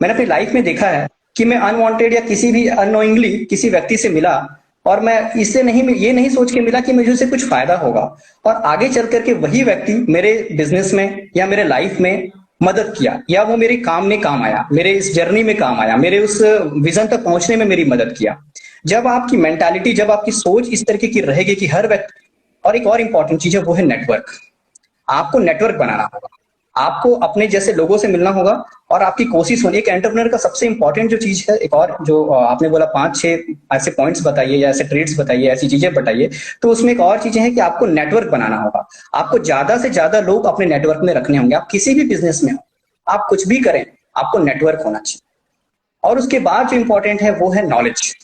मैंने अपनी लाइफ में देखा है कि मैं अनवांटेड या किसी भी अननोइंगली किसी व्यक्ति से मिला, और मैं इससे नहीं, ये नहीं सोच के मिला कि मुझे उससे कुछ फायदा होगा, और आगे चल करके वही व्यक्ति मेरे बिजनेस में या मेरे लाइफ में मदद किया, या वो मेरे काम में काम आया, मेरे इस जर्नी में काम आया, मेरे उस विजन तक पहुंचने में मेरी मदद किया। जब आपकी मेंटालिटी, जब आपकी सोच इस तरीके की रहेगी कि हर व्यक्ति, और एक और इंपॉर्टेंट चीज है वो है नेटवर्क। आपको नेटवर्क बनाना होगा, आपको अपने जैसे लोगों से मिलना होगा, और आपकी कोशिश होनी। एक एंटरप्रेन्योर का सबसे इंपॉर्टेंट जो चीज है, एक और जो आपने बोला 5-6 ऐसे पॉइंट्स बताइए या ऐसे ट्रेड्स बताइए, ऐसी चीजें बताइए, तो उसमें एक और चीजें हैं कि आपको नेटवर्क बनाना होगा। आपको ज्यादा से ज्यादा लोग अपने नेटवर्क में रखने होंगे। आप किसी भी बिजनेस में हो, आप कुछ भी करें, आपको नेटवर्क होना चाहिए। और उसके बाद जो इंपॉर्टेंट है वो है नॉलेज।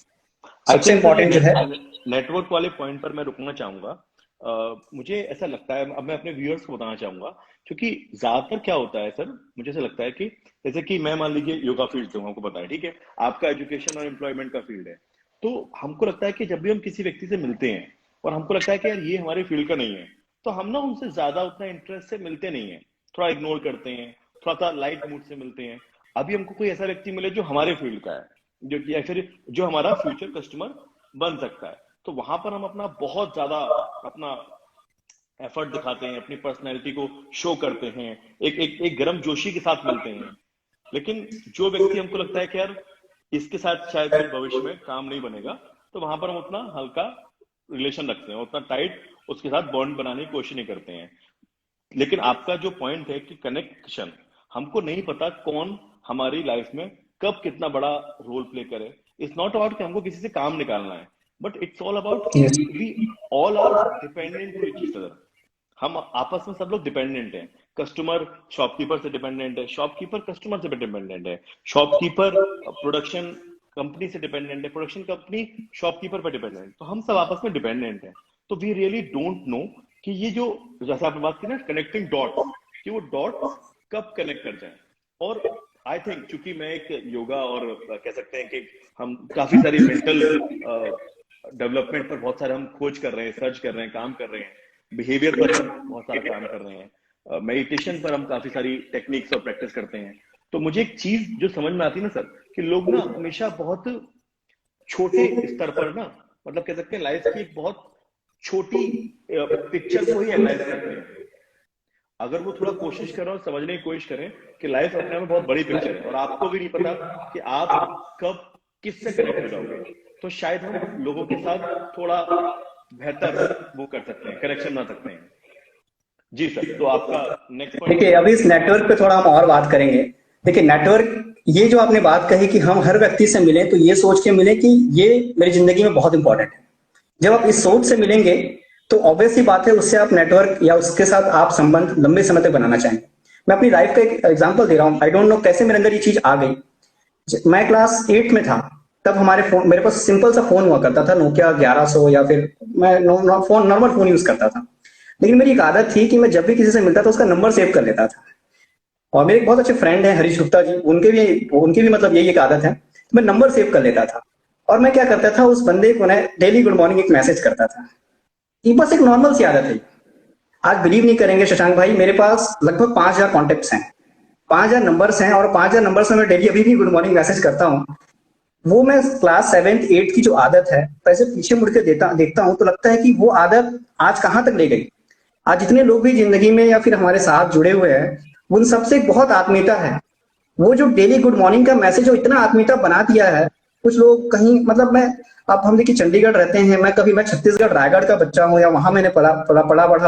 सबसे इंपॉर्टेंट जो है, नेटवर्क वाले पॉइंट पर मैं रुकना चाहूंगा। मुझे ऐसा लगता है, अब मैं अपने व्यूअर्स को बताना चाहूंगा, क्योंकि ज्यादातर क्या होता है सर, मुझे ऐसा लगता है कि जैसे कि मैं मान लीजिए योगा फील्ड से हूं, आपको पता है, ठीक है, आपका एजुकेशन और एम्प्लॉयमेंट का फील्ड है, तो हमको लगता है कि जब भी हम किसी व्यक्ति से मिलते हैं और हमको लगता है कि यार ये हमारे फील्ड का नहीं है, तो हम ना उनसे ज्यादा उतना इंटरेस्ट से मिलते नहीं है, थोड़ा इग्नोर करते हैं, थोड़ा सा लाइट मूड से मिलते हैं। अभी हमको कोई ऐसा व्यक्ति मिले जो हमारे फील्ड का है, जो कि एक्चुअली जो हमारा फ्यूचर कस्टमर बन सकता है, तो वहां पर हम अपना बहुत ज्यादा अपना एफर्ट दिखाते हैं, अपनी पर्सनैलिटी को शो करते हैं, एक गर्म जोशी के साथ मिलते हैं। लेकिन जो व्यक्ति हमको लगता है कि यार इसके साथ शायद फिर भविष्य में काम नहीं बनेगा, तो वहां पर हम उतना हल्का रिलेशन रखते हैं, उतना टाइट उसके साथ बॉन्ड बनाने की कोशिश नहीं करते हैं। लेकिन आपका जो पॉइंट है कि कनेक्शन, हमको नहीं पता कौन हमारी लाइफ में कब कितना बड़ा रोल प्ले करे, इट्स नॉट अबाउट कि हमको किसी से काम निकालना है, बट इट्स ऑल अबाउट कि Yes. We all are dependent to each other. हम आपस में सब लोग डिपेंडेंट हैं। कस्टमर शॉपकीपर से डिपेंडेंट है, शॉपकीपर कस्टमर से डिपेंडेंट है, शॉपकीपर प्रोडक्शन कंपनी से डिपेंडेंट है, प्रोडक्शन कंपनी शॉपकीपर पर डिपेंडेंट है। तो हम सब आपस में डिपेंडेंट हैं। तो वी रियली डोंट नो कि ये जो, जैसे आपने बात की ना कनेक्टिंग डॉट, कि वो डॉट कब कनेक्ट कर जाए। और आई थिंक चूंकि मैं एक योगा और कह सकते हैं कि हम काफी सारी मेंटल डेवलपमेंट पर बहुत सारे हम खोज कर रहे हैं, सर्च कर रहे हैं, काम कर रहे हैं, बिहेवियर पर हम बहुत सारा काम कर रहे हैं, मेडिटेशन पर हम काफी सारी टेक्निक्स और प्रैक्टिस करते हैं। तो मुझे एक चीज जो समझ में आती है ना सर, कि लोग ना हमेशा बहुत छोटे स्तर पर ना, मतलब कह सकते हैं लाइफ की एक बहुत छोटी पिक्चर को ही एनालाइज करते हैं। अगर वो थोड़ा कोशिश करें और समझने की कोशिश करें कि लाइफ अपने में बहुत बड़ी पिक्चर है और आपको भी नहीं पता कि आप कब किससे कनेक्ट हो जाओगे, तो शायद हम लोगों के साथ थोड़ा बेहतर वो कर सकते हैं, कनेक्शन बना सकते हैं। जी सर, तो आपका नेक्स्ट पॉइंट। देखिए, अभी इस नेटवर्क पे थोड़ा हम और बात करेंगे। देखिए, नेटवर्क, ये जो आपने बात कही कि हम हर व्यक्ति से मिलें तो ये सोच के मिले कि ये मेरी जिंदगी में बहुत इंपॉर्टेंट है। जब आप इस सोच से मिलेंगे तो ऑब्वियसली बात है, उससे आप नेटवर्क या उसके साथ आप संबंध लंबे समय तक बनाना चाहेंगे। मैं अपनी लाइफ का एक एग्जांपल दे रहा हूँ। आई डोंट नो कैसे मेरे अंदर ये चीज आ गई। मैं क्लास 8 में था, तब हमारे फोन, मेरे पास सिंपल सा फोन हुआ करता था, नोकिया 1100, या फिर मैं नॉर्मल फोन यूज करता था। लेकिन मेरी एक आदत थी कि मैं जब भी किसी से मिलता था उसका नंबर सेव कर लेता था। और मेरे एक बहुत अच्छे फ्रेंड हैं हरीश गुप्ता जी, उनके भी मतलब यही एक आदत है, तो मैं नंबर सेव कर लेता था। और मैं क्या करता था, उस बंदे को डेली गुड मॉर्निंग एक मैसेज करता था। ये बस एक नॉर्मल सी आदत है। आज बिलीव नहीं करेंगे शशांक भाई, मेरे पास लगभग 5000 कॉन्टेक्ट्स हैं, 5000 नंबर्स हैं, और 5000 नंबर्स में मैं डेली अभी भी गुड मॉर्निंग मैसेज करता हूँ। वो मैं क्लास 7th 8th की जो आदत है, वैसे पीछे मुड़ के देखता हूँ तो लगता है कि वो आदत आज कहाँ तक ले गई। आज जितने लोग भी जिंदगी में या फिर हमारे साथ जुड़े हुए हैं, उन सबसे बहुत आत्मीयता है। वो जो डेली गुड मॉर्निंग का मैसेज जो इतना आत्मीयता बना दिया है। कुछ लोग कहीं, मतलब मैं, अब हम देखिए चंडीगढ़ रहते हैं, मैं छत्तीसगढ़ रायगढ़ का बच्चा हूँ, या वहां मैंने पढ़ा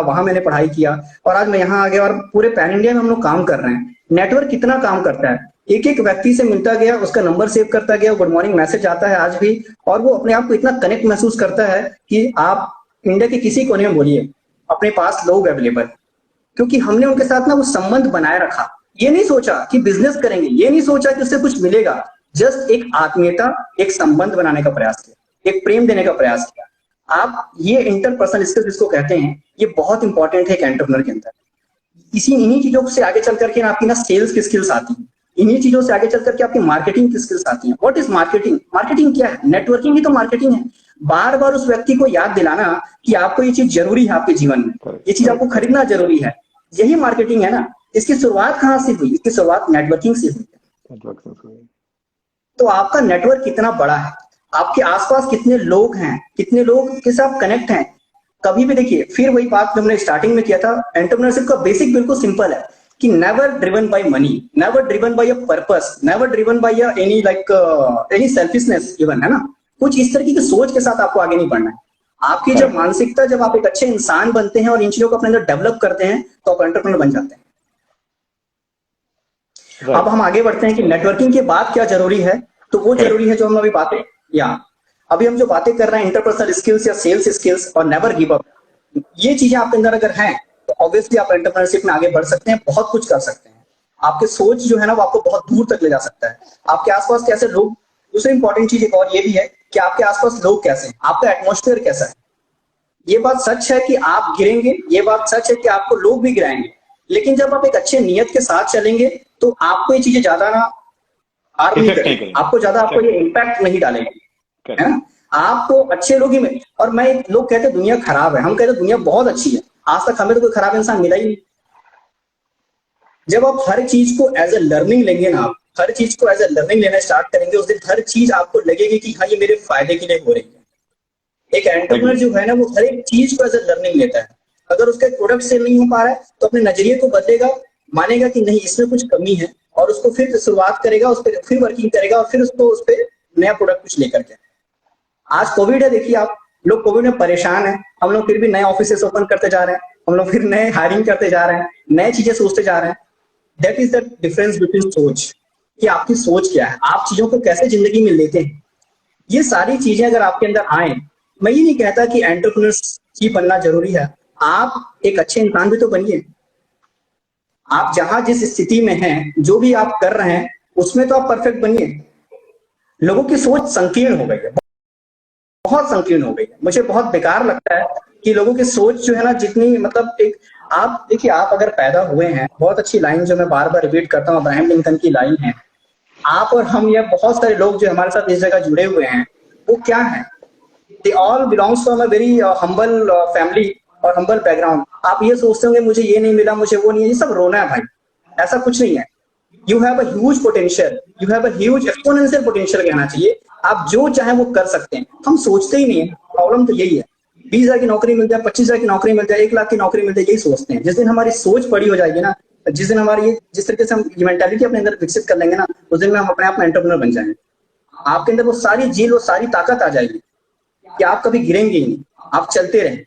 वहां मैंने पढ़ाई किया, और आज मैं यहाँ आ गया और पूरे पैन इंडिया में हम लोग काम कर रहे हैं। नेटवर्क कितना काम करता है, एक एक व्यक्ति से मिलता गया, उसका नंबर सेव करता गया, गुड मॉर्निंग मैसेज आता है आज भी, और वो अपने आप को इतना कनेक्ट महसूस करता है कि आप इंडिया के किसी कोने में बोलिए, अपने पास लोग अवेलेबल, क्योंकि हमने उनके साथ ना वो संबंध बनाए रखा। ये नहीं सोचा कि बिजनेस करेंगे, ये नहीं सोचा कि उससे कुछ मिलेगा, जस्ट एक आत्मीयता, एक संबंध बनाने का प्रयास किया, एक प्रेम देने का प्रयास किया। आप ये इंटरपर्सनल स्किल्स जिसको कहते हैं, ये बहुत इंपॉर्टेंट है एक एंटरप्रेन्योर के अंदर। इन्हीं चीजों से आगे चल करके आपकी ना सेल्स की स्किल्स आती है, इन्हीं चीजों से आगे चल करके आपकी मार्केटिंग की स्किल्स आती हैं। What is marketing? मार्केटिंग क्या है? नेटवर्किंग ही तो मार्केटिंग है। बार बार उस व्यक्ति को याद दिलाना कि आपको ये चीज जरूरी है आपके जीवन में, ये चीज आपको खरीदना जरूरी है, यही मार्केटिंग है ना। इसकी शुरुआत कहाँ से हुई? इसकी शुरुआत नेटवर्किंग से हुई। तो आपका नेटवर्क कितना बड़ा है, आपके आसपास कितने लोग हैं, कितने लोग के साथ कनेक्ट हैं। कभी भी देखिए, फिर वही बात जो हमने स्टार्टिंग में किया था, एंटरप्रेन्योरशिप का बेसिक बिल्कुल सिंपल है कि never driven by money, never driven by a purpose, never driven by any selfishness even, है ना। कुछ इस तरीके की सोच के साथ आपको आगे नहीं बढ़ना है। आपकी जब मानसिकता, जब आप एक अच्छे इंसान बनते हैं और इन चीजों को अपने अंदर डेवलप करते हैं, तो आप एंटरप्रेन्योर बन जाते हैं। अब हम आगे बढ़ते हैं कि नेटवर्किंग के बाद क्या जरूरी है। तो वो जरूरी है जो हम अभी हम जो बातें कर रहे हैं, इंटरपर्सनल स्किल्स या सेल्स स्किल्स और नेवर गिव अप, ये चीजें आपके अंदर अगर हैं तो ऑब्वियसली आप एंटरप्रेन्योरशिप में आगे बढ़ सकते हैं, बहुत कुछ कर सकते हैं। आपके सोच जो है ना, वो आपको बहुत दूर तक ले जा सकता है। आपके आसपास कैसे लोग, दूसरी इंपॉर्टेंट चीज एक और ये भी है कि आपके आसपास लोग कैसे हैं, आपका एटमॉस्फेयर कैसा है। ये बात सच है कि आप गिरेंगे, ये बात सच है कि आपको लोग भी गिराएंगे, लेकिन जब आप एक अच्छे नियत के साथ चलेंगे तो आपको ये चीजें ज्यादा ना हार्म नहीं करेंगे, आपको ज्यादा आपको ये इम्पैक्ट नहीं डालेंगे, है ना। आपको अच्छे लोग ही में, और लोग कहते हैं दुनिया खराब है, हम कहते हैं दुनिया बहुत अच्छी है। आज तक हमें तो कोई खराब इंसान मिला ही नहीं। जब आप हर चीज को एज ए लर्निंग लेंगे ना, आप हर चीज को एज ए लर्निंग लेना स्टार्ट करेंगे, उस दिन हर चीज आपको लगेगी कि हाँ, ये मेरे फायदे के लिए हो रही है। एक एंटरप्रेन्योर जो है ना, वो हर एक चीज को एज ए लर्निंग लेता है। अगर उसका प्रोडक्ट सेल नहीं हो पा रहा है तो अपने नजरिए को बदलेगा, मानेगा कि नहीं, इसमें कुछ कमी है, और उसको फिर शुरुआत करेगा, उस पर फिर वर्किंग करेगा, और फिर उसको उस पर नया प्रोडक्ट कुछ लेकर के। आज कोविड है, देखिए आप लोग कोविड में परेशान है, हम लोग फिर भी नए ऑफिसेस ओपन करते जा रहे हैं, हम लोग फिर नए हायरिंग करते जा रहे हैं, नए चीजें सोचते जा रहे हैं। That is the difference between सोच, कि आपकी सोच क्या है, आप चीजों को कैसे जिंदगी में लेते हैं। ये सारी चीजें अगर आपके अंदर आए, मैं ये नहीं कहता कि एंटरप्रेन्योर ही बनना जरूरी है, आप एक अच्छे इंसान भी तो बनिए। आप जहां जिस स्थिति में हैं, जो भी आप कर रहे हैं उसमें तो आप परफेक्ट बनिए। लोगों की सोच संकीर्ण हो गई है, बहुत संकीर्ण हो गई है। मुझे बहुत बेकार लगता है कि लोगों की सोच जो है ना, जितनी मतलब एक, आप देखिए, आप अगर पैदा हुए हैं, बहुत अच्छी लाइन जो मैं बार बार रिपीट करता हूँ, अब्राहम लिंकन की लाइन है, आप और हम या बहुत सारे लोग जो हमारे साथ इस जगह जुड़े हुए हैं, वो क्या है, they all belongs from a very humble family और हम्बल बैकग्राउंड। आप ये सोचते होंगे मुझे ये नहीं मिला, मुझे वो नहीं है, ये सब रोना है भाई, ऐसा कुछ नहीं है। You have a huge potential, you have a huge exponential potential कहना चाहिए। आप जो चाहे वो कर सकते हैं, हम सोचते ही नहीं है। प्रॉब्लम तो यही है, 20,000 की नौकरी मिल जाए, 25,000 की नौकरी मिल जाए, 1 लाख की नौकरी मिल जाए, यही सोचते हैं। जिस दिन हमारी सोच बड़ी हो जाएगी ना, जिस दिन हमारी जिस तरीके से हम ये मेंटालिटी अपने अंदर विकसित कर लेंगे ना, उस दिन में हम अपने आप में एंटरप्रेन्योर बन जाएंगे। आपके अंदर वो सारी झील, वो सारी ताकत आ जाएगी कि आप कभी गिरेंगे ही नहीं, आप चलते रहेंगे।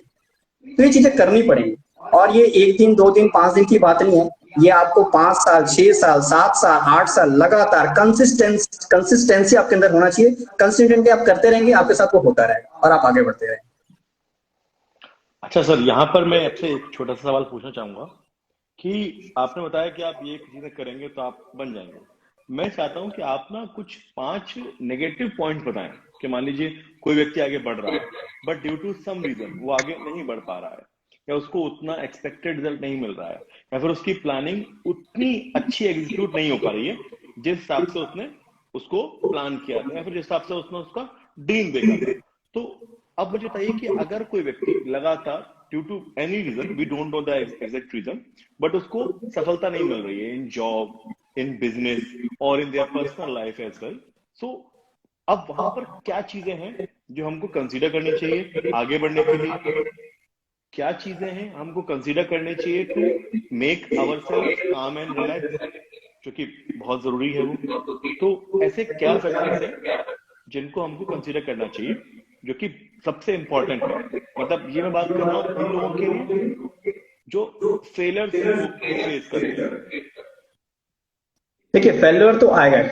तो ये चीजें करनी पड़ेंगी, और ये 1 दिन 2 दिन 5 दिन की बात नहीं है। ये आपको 5 साल 6 साल 7 साल 8 साल लगातार कंसिस्टेंसी आपके अंदर होना चाहिए। कंसिस्टेंटली आप करते रहेंगे, आपके साथ वो होता रहेगा और आप आगे बढ़ते रहेंगे। अच्छा सर, यहाँ पर मैं आपसे एक छोटा सा सवाल पूछना चाहूंगा कि आपने बताया कि आप ये चीजें करेंगे तो आप बन जाएंगे। मैं चाहता हूं कि आप ना कुछ 5 नेगेटिव पॉइंट बताएं कि मान लीजिए कोई व्यक्ति आगे बढ़ रहा है, but due to some reason वो आगे नहीं बढ़ पा रहा है, या उसको उतना एक्सपेक्टेड रिजल्ट नहीं मिल रहा है, या फिर उसकी प्लानिंग उतनी अच्छी एग्जीक्यूट नहीं हो पा रही है जिस हिसाब से उसने उसको प्लान किया था, या फिर जिस हिसाब से उसने उसका ड्रीम देखा था। तो अब मुझे बताइए कि अगर कोई व्यक्ति लगातार due to any reason, we don't know the exact reason, but उसको सफलता नहीं मिल रही है इन जॉब, इन बिजनेस और in their personal life as well, so अब वहां पर क्या चीजें हैं जो हमको कंसीडर करनी चाहिए आगे बढ़ने के लिए? क्या चीजें हैं हमको कंसीडर करनी चाहिए टू मेक आवर सेल्फ काम एंड रिलैक्स, जो कि बहुत जरूरी है वो। तो ऐसे क्या फैक्टर्स हैं जिनको हमको कंसीडर करना चाहिए, जो कि सबसे इंपॉर्टेंट है? मतलब ये मैं बात कर रहा हूँ उन लोगों के लिए जो फेलियर को फेस करते हैं। देखिए, फेल्योर तो आएगा ही,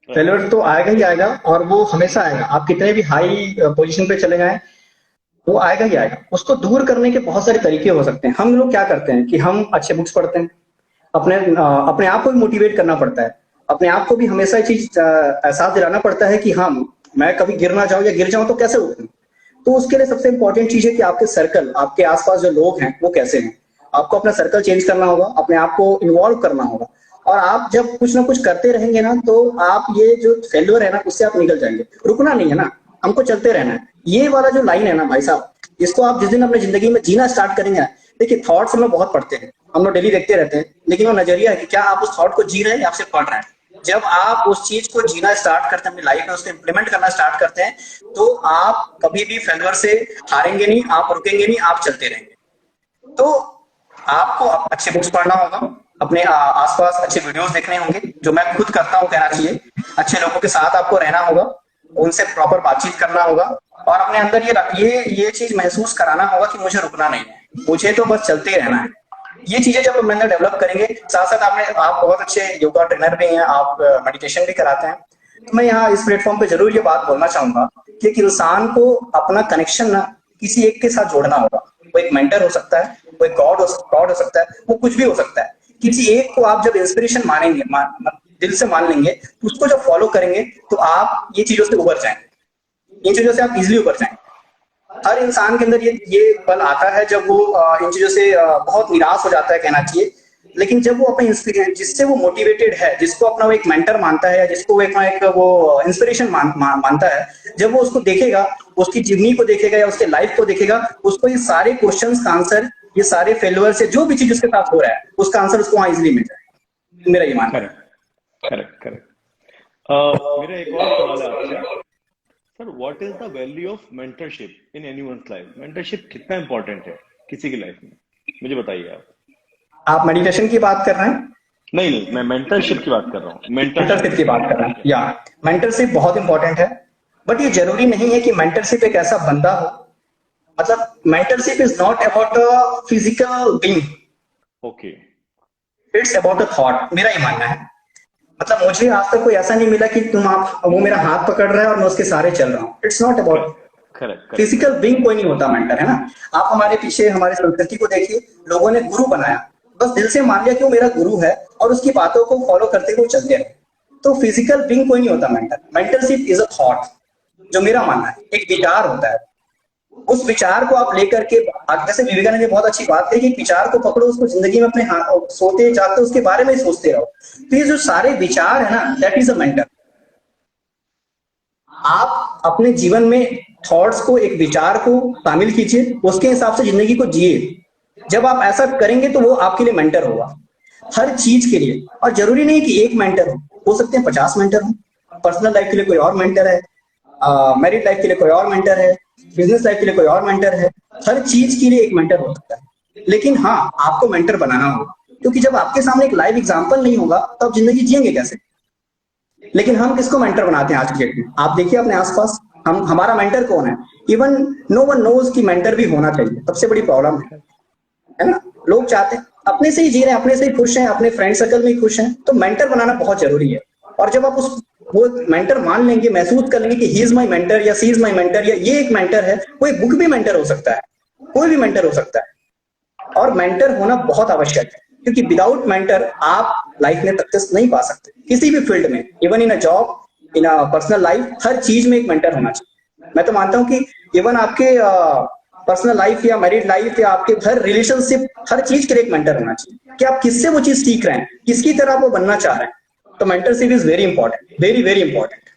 फेल्योर तो आएगा ही आएगा, और वो हमेशा आएगा। आप कितने भी हाई पोजीशन पे चले जाएं, वो आएगा ही आएगा। उसको दूर करने के बहुत सारे तरीके हो सकते हैं। हम लोग क्या करते हैं कि हम अच्छे बुक्स पढ़ते हैं, अपने आप को भी मोटिवेट करना पड़ता है, अपने आप को भी हमेशा ये चीज एहसास दिलाना पड़ता है कि हाँ, मैं कभी गिर ना जाऊं, या गिर जाऊं तो कैसे उठूं। तो उसके लिए सबसे इंपॉर्टेंट चीज है कि आपके सर्कल, आपके आसपास जो लोग हैं वो कैसे हैं। आपको अपना सर्कल चेंज करना होगा, अपने आप को इन्वॉल्व करना होगा, और आप जब कुछ ना कुछ करते रहेंगे ना, तो आप ये जो फेल्योर है ना, उससे आप निकल जाएंगे। रुकना नहीं है ना, हमको चलते रहना है। ये वाला जो लाइन है ना भाई साहब, इसको आप जिस दिन अपनी जिंदगी में जीना स्टार्ट करेंगे ना, देखिए, थॉट्स हम लोग बहुत पढ़ते हैं, हम लोग डेली देखते रहते हैं, लेकिन वो नजरिया है कि क्या आप उस थॉट को जी रहे हैं या आप सिर्फ पढ़ रहे हैं। जब आप उस चीज को जीना स्टार्ट करते हैं, अपनी लाइफ में उसको इम्प्लीमेंट करना स्टार्ट करते हैं, तो आप कभी भी फेल्योर से हारेंगे नहीं, आप रुकेंगे नहीं, आप चलते रहेंगे। तो आपको अच्छे बुक्स पढ़ना होगा, अपने आसपास अच्छे वीडियोस देखने होंगे, जो मैं खुद करता हूँ कहना चाहिए। अच्छे लोगों के साथ आपको रहना होगा, उनसे प्रॉपर बातचीत करना होगा, और अपने अंदर ये चीज महसूस कराना होगा कि मुझे रुकना नहीं है, मुझे तो बस चलते ही रहना है। ये चीजें जब अपने अंदर डेवलप करेंगे, साथ साथ आप बहुत अच्छे योगा ट्रेनर भी हैं, आप मेडिटेशन भी कराते हैं, तो मैं यहाँ इस प्लेटफॉर्म पे जरूर ये बात बोलना चाहूंगा कि एक इंसान को अपना कनेक्शन ना किसी एक के साथ जोड़ना होगा। वो एक मेंटर हो सकता है, वो एक गॉड हो सकता है, वो कुछ भी हो सकता है। किसी एक को आप जब इंस्पिरेशन मानेंगे, दिल से मान लेंगे, तो उसको जब फॉलो करेंगे, तो आप ये चीजों से उबर जाएंगे, इन चीजों से आप इजिली उबर जाएंगे। हर इंसान के अंदर ये पल आता है जब वो इन चीजों से बहुत निराश हो जाता है कहना चाहिए। लेकिन जब वो अपने जिससे वो मोटिवेटेड है, जिसको अपना वो एक मेंटर मानता है, या जिसको वो एक वो इंस्पिरेशन मानता है, जब वो उसको देखेगा, उसकी जीवनी को देखेगा या उसके लाइफ को देखेगा, उसको ये सारे क्वेश्चंस का आंसर, ये सारे फेलियर से जो भी चीज उसके साथ हो रहा है, उसका आंसर उसको वहां इजिली मिल जाए। मेरा ये मानना है। Correct correct. मेरा एक और सवाल है आपसे sir, what is the value of mentorship in anyone's life? Mentorship कितना इंपॉर्टेंट है किसी की लाइफ में, मुझे बताइए आप मेडिटेशन की बात कर रहे हैं? नहीं, मैं मेंटरशिप की बात कर रहा हूँ। मेंटरशिप की बात कर रहे हैं, या मेंटरशिप बहुत इंपॉर्टेंट है, बट ये जरूरी नहीं है कि मेंटरशिप एक ऐसा बंदा हो। मतलब mentorship is not about a physical being, okay. It's about a thought. मेरा ये मानना है, मतलब मुझे आज तक कोई ऐसा नहीं मिला कि वो मेरा हाथ पकड़ रहा है और मैं उसके सहारे चल रहा हूँ. It's not about correct correct correct. Physical being. कोई नहीं होता मेंटर, है ना. आप हमारे पीछे हमारे संस्कृति को देखिए, लोगों ने गुरु बनाया, बस दिल से मान लिया कि वो मेरा गुरु है और उसकी बातों को फॉलो करते हुए चलते रहे. तो फिजिकल बिंग कोई नहीं होता mentor. Mentorship is a thought, जो मेरा मानना है एक विचार होता है. उस विचार को आप लेकर के, जैसे विवेकानंद ने बहुत अच्छी बात कही कि विचार को पकड़ो, उसको जिंदगी में अपने हाथ, सोते जागते उसके बारे में ही सोचते रहो. तो ये जो सारे विचार है ना, दैट इज अ मेंटर. आप अपने जीवन में थॉट्स को, एक विचार को शामिल कीजिए, उसके हिसाब से जिंदगी को जिए. जब आप ऐसा करेंगे तो वो आपके लिए मेंटर होगा हर चीज के लिए. और जरूरी नहीं कि एक मेंटर हो सकते हैं 50 मेंटर हो. पर्सनल लाइफ के लिए कोई और मेंटर है, मैरिड लाइफ के लिए कोई और मेंटर है, बिजनेस लाइफ के लिए कोई और मेंटर है. हर चीज के लिए एक मेंटर हो सकता है. लेकिन हाँ, आपको मेंटर बनाना होगा, क्योंकि जब आपके सामने एक लाइव एग्जाम्पल नहीं होगा तो आप जिंदगी जिएंगे कैसे. लेकिन हम किसको मेंटर बनाते हैं आज की डेट में? आप देखिए अपने आसपास, हम, हमारा मेंटर कौन है? इवन नो वन नोज कि मेंटर भी होना चाहिए. सबसे बड़ी प्रॉब्लम है ना. लोग चाहते हैं अपने से ही जी रहे हैं, अपने से ही खुश हैं, अपने फ्रेंड सर्कल में ही खुश हैं. तो मेंटर बनाना बहुत जरूरी है. और जब आप उस वो मेंटर मान लेंगे, महसूस कर लेंगे कि ही इज माई मेंटर या सी इज माई मेंटर या ये एक मेंटर है, कोई बुक भी मेंटर हो सकता है, कोई भी मेंटर हो सकता है. और मेंटर होना बहुत आवश्यक है, क्योंकि विदाउट मेंटर आप लाइफ में सक्सेस नहीं पा सकते किसी भी फील्ड में. Even in a job, in a personal life, हर चीज में एक मेंटर होना चाहिए. मैं तो मानता हूं कि इवन आपके पर्सनल लाइफ या मैरिड लाइफ या आपके हर रिलेशनशिप, हर चीज के लिए एक मेंटर होना चाहिए कि आप किससे वो चीज सीख रहे हैं, किसकी तरह वो बनना चाह रहे हैं. तो mentorship is very important, very very important.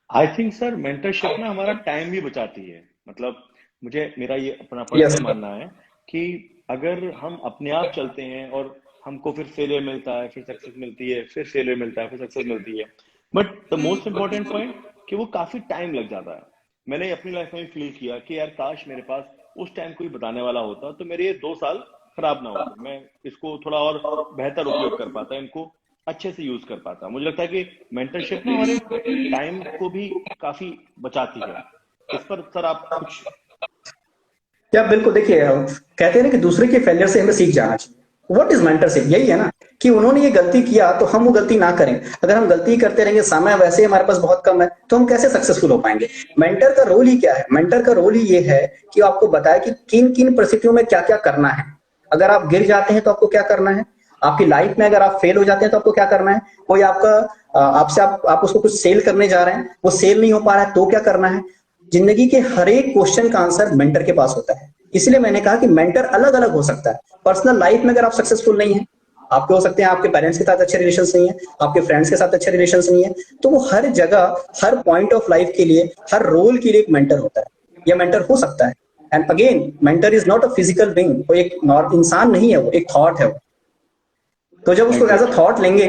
I think sir mentorship ना हमारा टाइम भी बचाती है. मतलब मुझे, मेरा ये अपना यस. पर्सनल मानना है कि अगर हम अपने आप चलते हैं और हमको फिर फेलियर मिलता है, फिर सक्सेस मिलती है, फिर फेलियर मिलता है, फिर सक्सेस मिलती है, but the most important point कि वो काफी टाइम लग जाता है. मैंने अपनी लाइफ में फील किया कि यार काश मेरे पास उस टाइम कोई बताने वाला होता तो मेरे ये 2 साल खराब ना होते, मैं इसको थोड़ा और बेहतर उपयोग कर पाता, इनको अच्छे से यूज कर पाता. मुझे लगता है कि मेंटरशिप ना हमारे टाइम को भी काफी बचाती है. इस पर सर आप कुछ. या बिल्कुल. देखिए, कहते हैं ना कि दूसरे के फेलियर से हमें सीख जाना चाहिए. What is mentorship? यही है ना कि उन्होंने ये गलती किया तो हम वो गलती ना करें. अगर हम गलती करते रहेंगे, समय वैसे ही हमारे पास बहुत कम है, तो हम कैसे सक्सेसफुल हो पाएंगे? मेंटर का रोल ही क्या है? मेंटर का रोल ही ये है कि आपको बताए कि किन किन परिस्थितियों में क्या क्या करना है. अगर आप गिर जाते हैं तो आपको क्या करना है. आपकी लाइफ में अगर आप फेल हो जाते हैं तो आपको क्या करना है. कोई आपका आपसे आप उसको कुछ सेल करने जा रहे हैं, वो सेल नहीं हो पा रहा है तो क्या करना है. जिंदगी के हर एक क्वेश्चन का आंसर मेंटर के पास होता है. इसलिए मैंने कहा कि मेंटर अलग अलग हो सकता है. पर्सनल लाइफ में अगर आप सक्सेसफुल नहीं है, आपके हो सकते हैं आपके पेरेंट्स के साथ अच्छे रिलेशन नहीं है, आपके फ्रेंड्स के साथ अच्छे रिलेशन नहीं है, तो वो हर जगह, हर पॉइंट ऑफ लाइफ के लिए, हर रोल के लिए एक मेंटर होता है. यह मेंटर हो सकता है. And again, mentor is not a physical being. वो एक इंसान नहीं है, वो एक थॉट है वो. तो जब उसको एज अ एग्जैक्टली. थॉट लेंगे,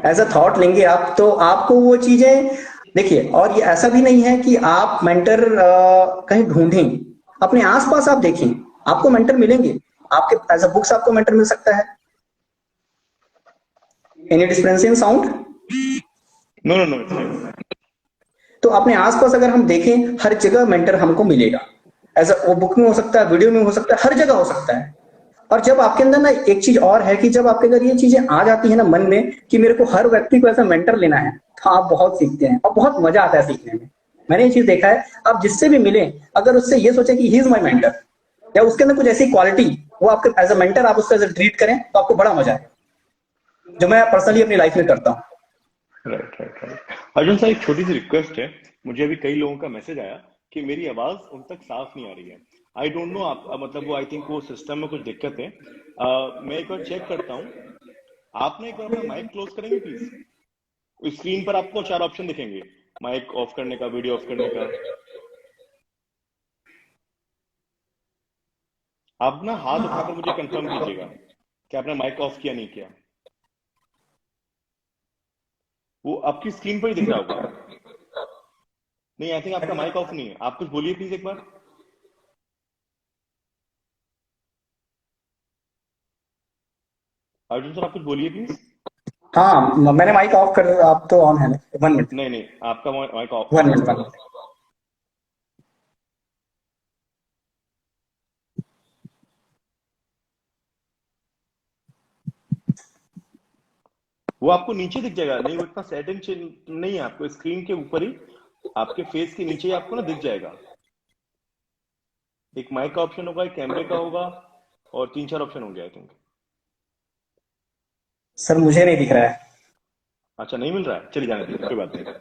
एज अ थॉट लेंगे आप, तो आपको वो चीजें देखिए. और ये ऐसा भी नहीं है कि आप मेंटर कहीं ढूंढें. अपने आसपास आप देखें, आपको मेंटर मिलेंगे. आपके एज अ बुक्स आपको मेंटर मिल सकता है. Any difference in sound? No no no, it's fine. तो अपने आसपास अगर हम देखें, हर जगह मेंटर हमको मिलेगा. एज वो बुक में हो सकता है, वीडियो में हो सकता है, हर जगह हो सकता है. और जब आपके अंदर ना एक चीज और है कि जब आपके अंदर ये चीजें आ जाती है ना मन में कि मेरे को हर व्यक्ति को ऐसा मेंटर लेना है, तो आप बहुत सीखते हैं और बहुत मजा आता है सीखने में. मैंने ये चीज देखा है. आप जिससे भी मिले, अगर उससे ये सोचे कि ही इज माई मेंटर, या उसके अंदर कुछ ऐसी क्वालिटी, वो आपके एज अ मेंटर आप उसको ट्रीट करें, तो आपको बड़ा मजा है, जो मैं पर्सनली अपनी लाइफ में करता हूँ. Right right right. Arjun sir, एक छोटी सी रिक्वेस्ट है. मुझे अभी कई लोगों का मैसेज आया कि मेरी आवाज उन तक साफ नहीं आ रही है. आई डोंट नो, आप मतलब वो, आई थिंक वो सिस्टम में कुछ दिक्कत है. मैं एक बार चेक करता हूँ. आप ना एक बार अपना माइक क्लोज करेंगे प्लीज. स्क्रीन पर आपको 4 ऑप्शन दिखेंगे, माइक ऑफ करने का, वीडियो ऑफ करने का. आप ना हाथ उठाकर मुझे कंफर्म कीजिएगा कि आपने माइक ऑफ किया नहीं किया. वो आपकी स्क्रीन पर ही दिख रहा होगा. नहीं, आई थिंक आपका माइक ऑफ नहीं है. आप कुछ बोलिए प्लीज एक बार. अर्जुन सर, आप कुछ बोलिए प्लीज. हाँ, मैंने माइक ऑफ कर, आप तो ऑन है ना. 1 मिनट, नहीं नहीं, आपका माइक ऑफ 1 मिनट, है. 1 मिनट. वो आपको नीचे दिख जाएगा, नहीं वो इतना सेटिंग नहीं है, आपको स्क्रीन के ऊपर ही, आपके फेस के नीचे ही आपको ना दिख जाएगा। एक माइक का ऑप्शन होगा, एक कैमरे का होगा, और 3-4 ऑप्शन होंगे आई थिंक। सर मुझे नहीं दिख रहा है। अच्छा, नहीं मिल रहा है, चलिए जाने दीजिए, कोई बात नहीं।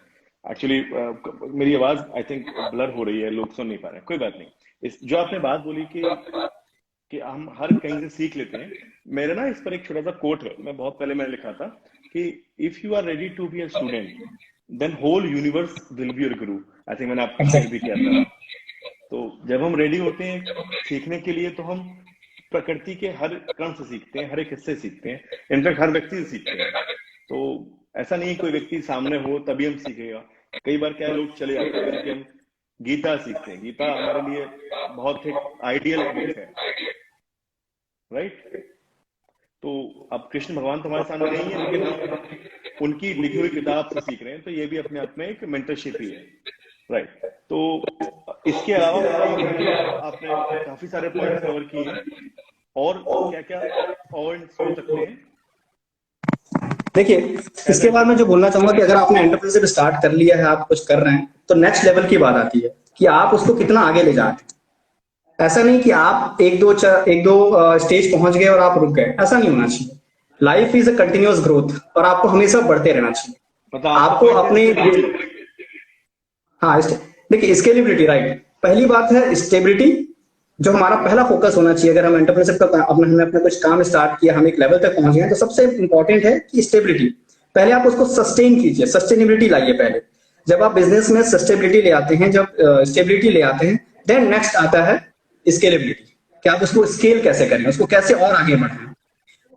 एक्चुअली मेरी आवाज आई थिंक ब्लर हो रही है, लोग सुन नहीं पा रहे हैं, कोई बात नहीं। इस जो आपने बात बोली कि हम हर कहीं से सीख लेते हैं, मेरे ना इस पर एक छोटा सा कोट है, मैं बहुत पहले मैंने लिखा था कि if you are ready to be a student then whole universe will be your guru. I think मैंने आपको शेयर भी किया था। तो जब हम रेडी होते हैं सीखने के लिए, तो हम प्रकृति के हर कण से सीखते हैं, हर एक हिस्से सीखते हैं, इनफैक्ट हर व्यक्ति से सीखते हैं। तो ऐसा नहीं कोई व्यक्ति सामने हो तभी हम सीखेगा। कई बार क्या लोग चले जाते हैं कि हम गीता सीखते हैं, गीता हमारे लिए बहुत एक आइडियल बुक है, राइट। तो अब कृष्ण भगवान तो हमारे सामने नहीं है, लेकिन हम उनकी लिखी हुई किताब से सीख रहे हैं, तो ये भी अपने आप में एक मेंटरशिप ही है, राइट। तो इसके अलावा आपने काफी सारे पॉइंट कवर किए हैं, और क्या क्या और सोच सकते हैं। देखिए, इसके बाद मैं जो बोलना चाहूंगा कि अगर आपने एंटरप्रेन्योरशिप स्टार्ट कर लिया है, आप कुछ कर रहे हैं, तो नेक्स्ट लेवल की बात आती है कि आप उसको कितना आगे ले जाए। ऐसा नहीं कि आप एक दो स्टेज पहुंच गए और आप रुक गए, ऐसा नहीं होना चाहिए। Life is a continuous growth, और आपको हमेशा बढ़ते रहना चाहिए। मतलब आपको अपने, हाँ देखिए, स्केलेबिलिटी, राइट। पहली बात है स्टेबिलिटी, जो हमारा पहला फोकस होना चाहिए। अगर हम एंटरप्रेन्योरशिप का हमने अपना कुछ काम स्टार्ट किया, हम एक लेवल तक पहुंच गए, तो सबसे इंपॉर्टेंट है कि स्टेबिलिटी। पहले आप उसको सस्टेन कीजिए, सस्टेनेबिलिटी लाइए पहले। जब आप बिजनेस में सस्टेबिलिटी ले आते हैं, जब स्टेबिलिटी ले आते हैं, देन नेक्स्ट आता है स्केलेबिलिटी, कि आप उसको स्केल कैसे करें, उसको कैसे और आगे बढ़ाएं।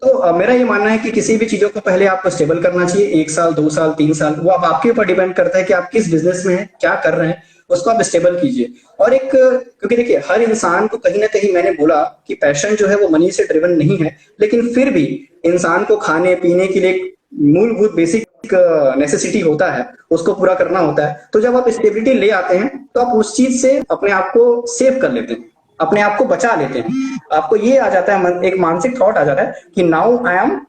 तो मेरा ये मानना है कि किसी भी चीजों को पहले आपको स्टेबल करना चाहिए, 1 साल 2 साल 3 साल, वो अब आपके ऊपर डिपेंड करता है कि आप किस बिजनेस में हैं, क्या कर रहे हैं, उसको आप स्टेबल कीजिए। और एक, क्योंकि देखिए हर इंसान को कहीं ना कहीं, मैंने बोला कि पैशन जो है वो मनी से ड्रिवन नहीं है, लेकिन फिर भी इंसान को खाने पीने के लिए मूलभूत बेसिक नेसेसिटी होता है, उसको पूरा करना होता है। तो जब आप स्टेबिलिटी ले आते हैं, तो आप उस चीज से अपने आप को सेव कर लेते हैं, अपने आप को बचा लेते हैं। आपको ये आ जाता है, एक मानसिक थॉट आ जाता है कि नाउ आई एम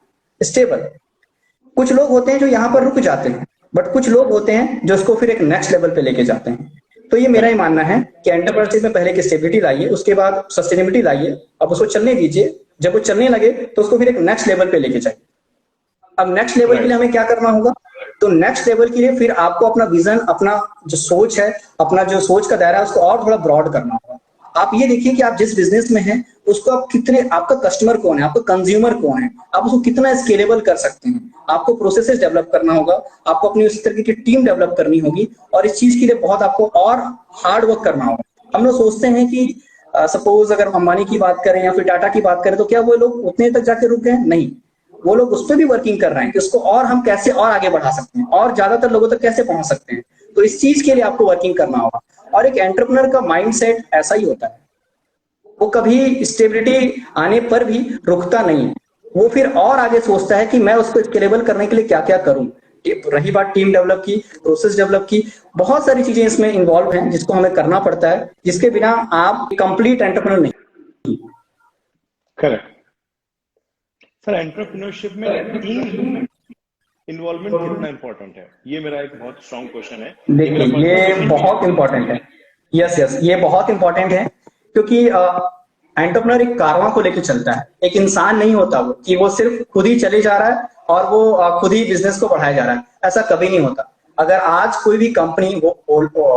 स्टेबल। कुछ लोग होते हैं जो यहाँ पर रुक जाते हैं, बट कुछ लोग होते हैं जो उसको फिर एक नेक्स्ट लेवल पे लेके जाते हैं। तो ये मेरा ही मानना है कि एंटरप्रेन्योरशिप में पहले एक स्टेबिलिटी लाइए, उसके बाद सस्टेनेबिलिटी लाइए, अब उसको चलने दीजिए। जब वो चलने लगे तो उसको फिर एक नेक्स्ट लेवल पे लेके जाइए। अब नेक्स्ट लेवल के लिए हमें क्या करना होगा? तो नेक्स्ट लेवल के लिए फिर आपको अपना विजन, अपना जो सोच है, अपना जो सोच का दायरा है, उसको और थोड़ा ब्रॉड करना होगा। आप ये देखिए कि आप जिस बिजनेस में हैं, उसको आप कितने, आपका कस्टमर कौन है, आपका कंज्यूमर कौन है, आप उसको कितना स्केलेबल कर सकते हैं। आपको प्रोसेसेस डेवलप करना होगा, आपको अपनी उस तरीके की टीम डेवलप करनी होगी, और इस चीज के लिए बहुत आपको और हार्ड वर्क करना होगा। हम लोग सोचते हैं कि सपोज अगर अंबानी की बात करें या फिर टाटा की बात करें, तो क्या वो लोग उतने तक जाके रुक गए? नहीं, वो लोग उस पर भी वर्किंग कर रहे हैं कि उसको और हम कैसे और आगे बढ़ा सकते हैं, और ज्यादातर लोगों तक कैसे पहुंच सकते हैं। तो इस चीज के लिए आपको वर्किंग करना होगा। और एक एंटरप्रेन्योर का माइंडसेट ऐसा ही होता है, वो कभी स्टेबिलिटी आने पर भी रुकता नहीं, वो फिर और आगे सोचता है कि मैं उसको स्केलेबल करने के लिए क्या क्या करूं। रही बात टीम डेवलप की, प्रोसेस डेवलप की, बहुत सारी चीजें इसमें इन्वॉल्व हैं जिसको हमें करना पड़ता है, जिसके बिना आप कंप्लीट एंटरप्रेन्योर नहीं। Correct sir. एंटरप्रेन्योरशिप में टीम इन्वॉल्वमेंट कितना इंपॉर्टेंट है, ये मेरा एक बहुत स्ट्रॉन्ग क्वेश्चन है। देखिए ये बहुत इंपॉर्टेंट है। यस, ये बहुत इंपॉर्टेंट है, क्योंकि एंटरप्रेन्योर एक कारवां को लेकर चलता है। एक इंसान नहीं होता वो कि वो सिर्फ खुद ही चले जा रहा है और वो खुद ही बिजनेस को बढ़ाया जा रहा है, ऐसा कभी नहीं होता। अगर आज कोई भी कंपनी, वो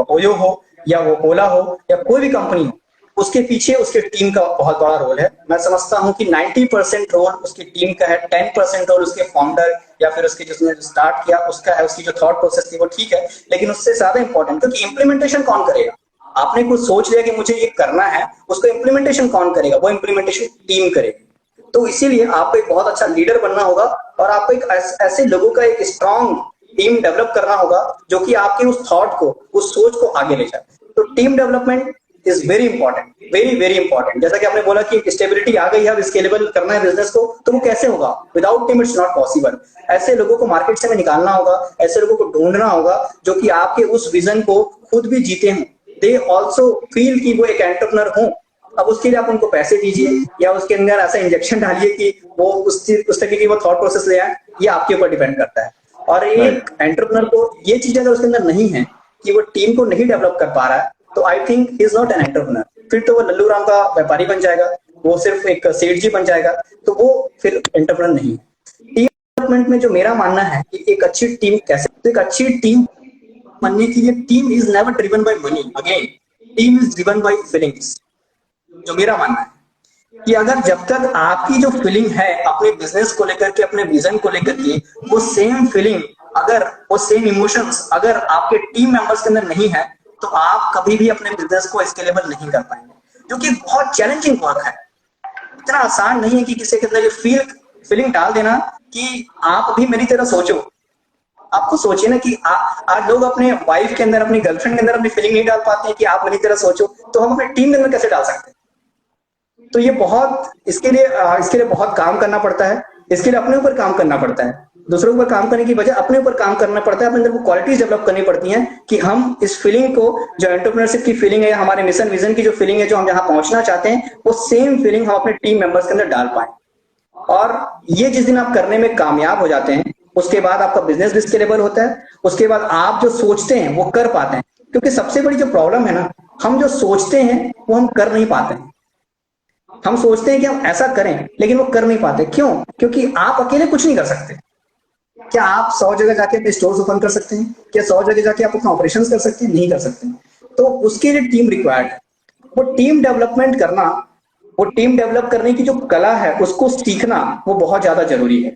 ओयो हो या वो ओला हो या कोई भी कंपनी हो, उसके पीछे उसके टीम का बहुत बड़ा रोल है। मैं समझता हूं कि 90% रोल उसकी टीम का है, 10% रोल उसके फाउंडर या फिर उसके जिसने स्टार्ट किया उसका है, उसकी जो थॉट प्रोसेस थी वो ठीक है, लेकिन उससे ज्यादा इंपॉर्टेंट, क्योंकि इंप्लीमेंटेशन कौन करेगा? आपने कुछ सोच लिया कि मुझे ये करना है, उसको इंप्लीमेंटेशन कौन करेगा? वो इंप्लीमेंटेशन टीम करेगी। तो इसीलिए आपको एक बहुत अच्छा लीडर बनना होगा, और आपको एक ऐसे लोगों का एक स्ट्रॉन्ग टीम डेवलप करना होगा जो कि आपके उस थॉट को, उस सोच को आगे ले जाए। तो team development is very important, very very important. जैसा कि आपने बोला कि स्टेबिलिटी आ गई है, अब स्केलेबल करना है बिजनेस को, तो वो कैसे होगा? Without team it's not possible. ऐसे लोगों को मार्केट से निकालना होगा, ऐसे लोगों को ढूंढना होगा जो कि आपके उस विजन को खुद भी जीते हैं, दे ऑल्सो फील कि वो एक एंटरप्रेन्योर हो, अब उसके लिए आप उनको पैसे दीजिए या उसके अंदर ऐसा इंजेक्शन डालिए कि वो उस तरीके की वो थॉट प्रोसेस ले आए, ये आपके ऊपर डिपेंड करता है। और एक एंटरप्रेन्योर को ये चीज अगर उसके अंदर नहीं है कि वो टीम को नहीं डेवलप कर पा रहा है, तो I think he is not an entrepreneur. फिर तो वो लल्लू राम का व्यापारी बन जाएगा, वो सिर्फ एक सेठ जी बन जाएगा, तो वो फिर एंटरप्रेन्योर नहीं है। टीम डेवलपमेंट में जो मेरा मानना है कि एक अच्छी टीम कैसे, तो एक अच्छी टीम बनने के लिए team is never driven by money, again team is driven by feelings. जो मेरा मानना है कि अगर जब तक आपकी जो फीलिंग है अपने बिजनेस को लेकर के, अपने विजन को लेकर के, वो सेम फीलिंग, अगर वो सेम इमोशंस अगर आपके टीम मेंबर्स के अंदर नहीं है, तो आप कभी भी अपने बिजनेस को स्केलेबल नहीं कर पाएंगे, जो कि बहुत चैलेंजिंग वर्क है। इतना आसान नहीं है कि किसी के अंदर ये फीलिंग डाल देना कि आप भी मेरी तरह सोचो। आपको सोचिए ना कि आज लोग अपने वाइफ के अंदर, अपनी गर्लफ्रेंड के अंदर अपनी फीलिंग नहीं डाल पाते हैं कि आप मेरी तरह सोचो, तो हम अपने टीम के अंदर कैसे डाल सकते हैं? तो ये बहुत, इसके लिए बहुत काम करना पड़ता है। इसके लिए अपने ऊपर काम करना पड़ता है, दूसरों के ऊपर काम करने की बजाय अपने ऊपर काम करना पड़ता है। अपने अंदर वो क्वालिटीज डेवलप करनी पड़ती हैं कि हम इस फीलिंग को, जो एंटरप्रेन्योरशिप की फीलिंग है, हमारे मिशन विजन की जो फीलिंग है, जो हम जहां पहुंचना चाहते हैं, वो सेम फीलिंग हम अपने टीम मेंबर्स के अंदर डाल पाए। और ये जिस दिन आप करने में कामयाब हो जाते हैं, उसके बाद आपका बिजनेस भी स्केलेबल होता है। उसके बाद आप जो सोचते हैं वो कर पाते हैं, क्योंकि सबसे बड़ी जो प्रॉब्लम है ना, हम जो सोचते हैं वो हम कर नहीं पाते हैं। हम सोचते हैं कि हम ऐसा करें, लेकिन वो कर नहीं पाते। क्यों? क्योंकि आप अकेले कुछ नहीं कर सकते। क्या आप 100 जगह जाके अपने स्टोर्स ओपन कर सकते हैं? क्या 100 जगह जाके आप अपना ऑपरेशंस कर सकते हैं? नहीं कर सकते। तो उसके लिए टीम रिक्वायर्ड है। वो टीम डेवलपमेंट करना, वो टीम डेवलप करने की जो कला है, उसको सीखना वो बहुत ज्यादा जरूरी है।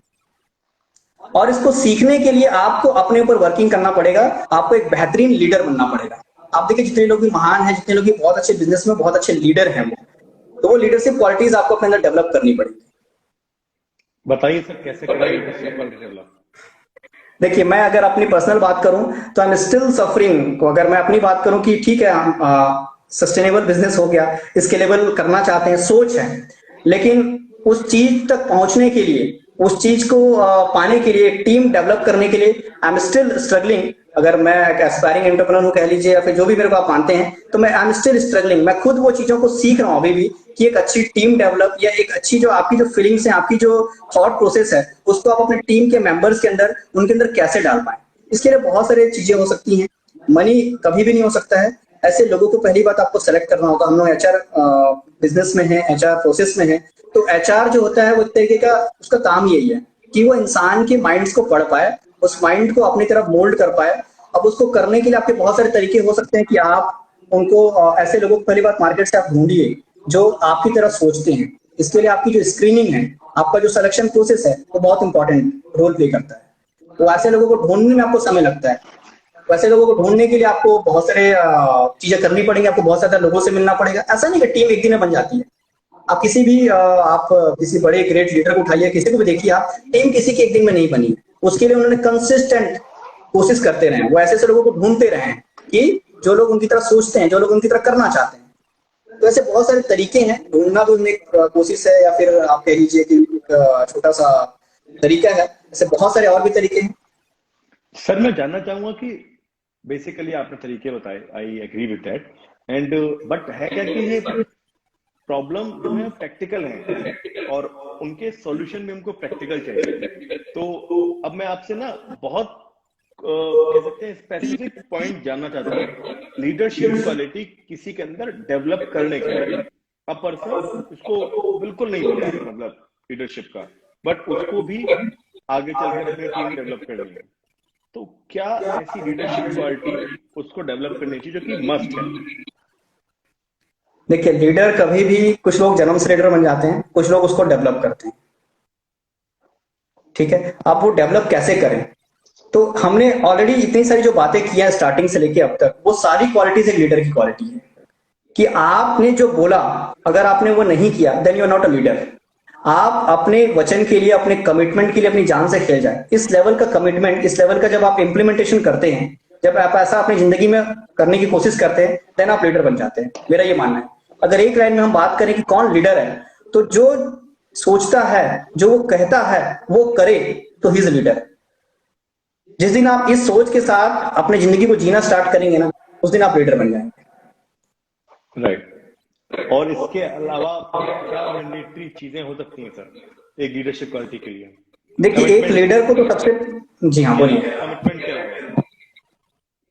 और इसको सीखने के लिए आपको अपने ऊपर वर्किंग करना पड़ेगा। आपको एक बेहतरीन लीडर बनना पड़ेगा। आप देखिए, जितने लोग भी महान हैं, जितने लोग भी बहुत अच्छे बिजनेस में बहुत अच्छे लीडर हैं, तो वो लीडरशिप क्वालिटीज आपको अपने अंदर डेवलप करनी पड़ेगी। बताइए सर, कैसे करें? देखिए, मैं अगर अपनी पर्सनल बात करूं तो आई एम स्टिल सफरिंग। अगर मैं अपनी बात करूं कि ठीक है, सस्टेनेबल बिजनेस हो गया, स्केलेबल करना चाहते हैं, सोच है, लेकिन उस चीज तक पहुंचने के लिए, उस चीज को पाने के लिए, टीम डेवलप करने के लिए आई एम स्टिल स्ट्रगलिंग। अगर मैं एक एस्पायरिंग एंटरप्रेन्योर हूं कह लीजिए, या फिर जो भी मेरे को आप मानते हैं, तो मैं आई एम स्टिल स्ट्रगलिंग। मैं खुद वो चीजों को सीख रहा हूं अभी भी कि एक अच्छी टीम डेवलप, या एक अच्छी जो आपकी जो फीलिंग्स है, आपकी जो थॉट प्रोसेस है, उसको आप अपने टीम के मेंबर्स के अंदर, उनके अंदर कैसे डाल पाए। इसके लिए बहुत सारी चीजें हो सकती हैं। मनी कभी भी नहीं हो सकता है। ऐसे लोगों को पहली बात आपको सेलेक्ट करना होगा। हम लोग एचआर बिजनेस में है, एचआर प्रोसेस में है, तो एचआर जो होता है वो एक तरीके का, उसका काम यही है कि वो इंसान के माइंड्स को पढ़ पाए, उस माइंड को अपनी तरफ मोल्ड कर पाए। अब उसको करने के लिए आपके बहुत सारे तरीके हो सकते हैं कि आप उनको ऐसे लोगों को पहली बात मार्केट से आप ढूंढिए जो आपकी तरह सोचते हैं। इसके लिए आपकी जो स्क्रीनिंग है, आपका जो सिलेक्शन प्रोसेस है, वो बहुत इंपॉर्टेंट रोल प्ले करता है। तो ऐसे लोगों को ढूंढने में आपको समय लगता है। वैसे लोगों को ढूंढने के लिए आपको बहुत सारे चीजें करनी पड़ेंगी, आपको बहुत ज्यादा लोगों से मिलना पड़ेगा। ऐसा नहीं कि टीम एक दिन में बन जाती है। आप किसी बड़े ग्रेट लीडर को उठाइए, किसी को भी देखिए, आप टीम किसी की एक दिन में नहीं बनी। उसके लिए उन्होंने कंसिस्टेंट कोशिश करते रहे, वो ऐसे लोगों को ढूंढते रहे कि जो लोग उनकी तरह सोचते हैं, जो लोग उनकी तरह करना चाहते हैं। तो ऐसे बहुत सारे तरीके हैं। ढूंढना तो एक कोशिश है, या फिर आप कह लीजिए कि एक छोटा सा तरीका है। ऐसे बहुत सारे और भी तरीके हैं। सर, मैं जानना चाहूंगा कि बेसिकली आपने तरीके बताए, I agree with that, and but है क्या कि ये प्रॉब्लम जो है प्रैक्टिकल है, और उनके सॉल्यूशन में हमको प्रैक्टिकल चाहिए। तो अब मैं आपसे ना बहुत कह सकते हैं स्पेसिफिक पॉइंट जानना चाहता हूँ। लीडरशिप क्वालिटी किसी के अंदर डेवलप करने के लिए, अ पर्सन उसको बिल्कुल नहीं होता है, मतलब लीडरशिप का, बट उसको भी आगे चलकर अपनी टीम डेवलप करनी है, तो क्या ऐसी लीडरशिप क्वालिटी उसको डेवलप करनी चाहिए जो कि मस्ट है? देखिए, लीडर कभी भी, कुछ लोग जन्म से लीडर बन जाते हैं, कुछ लोग उसको डेवलप करते हैं। ठीक है, आप वो डेवलप कैसे करें? तो हमने ऑलरेडी इतनी सारी जो बातें की हैं स्टार्टिंग से लेके अब तक, वो सारी क्वालिटीज एक लीडर की क्वालिटी है। कि आपने जो बोला, अगर आपने वो नहीं किया, then you are not a leader. आप अपने वचन के लिए, अपने कमिटमेंट के लिए अपनी जान से खेल जाए। इस लेवल का कमिटमेंट, इस लेवल का जब आप इंप्लीमेंटेशन करते हैं, जब आप ऐसा अपनी जिंदगी में करने की कोशिश करते हैं, देन आप लीडर बन जाते हैं। मेरा ये मानना है। अगर एक लाइन में हम बात करें कि कौन लीडर है, तो जो सोचता है, जो वो कहता है वो करे, तो ही इज लीडर। जिस दिन आप इस सोच के साथ अपनी जिंदगी को जीना स्टार्ट करेंगे ना, उस दिन आप लीडर बन जाएंगे। राइट। और इसके अलावा क्या मैंडेटरी चीजें हो सकती हैं सर एक लीडरशिप क्वालिटी के लिए? देखिए एक लीडर को तो सबसे, जी हाँ बोलिए। कमिटमेंट के अलावा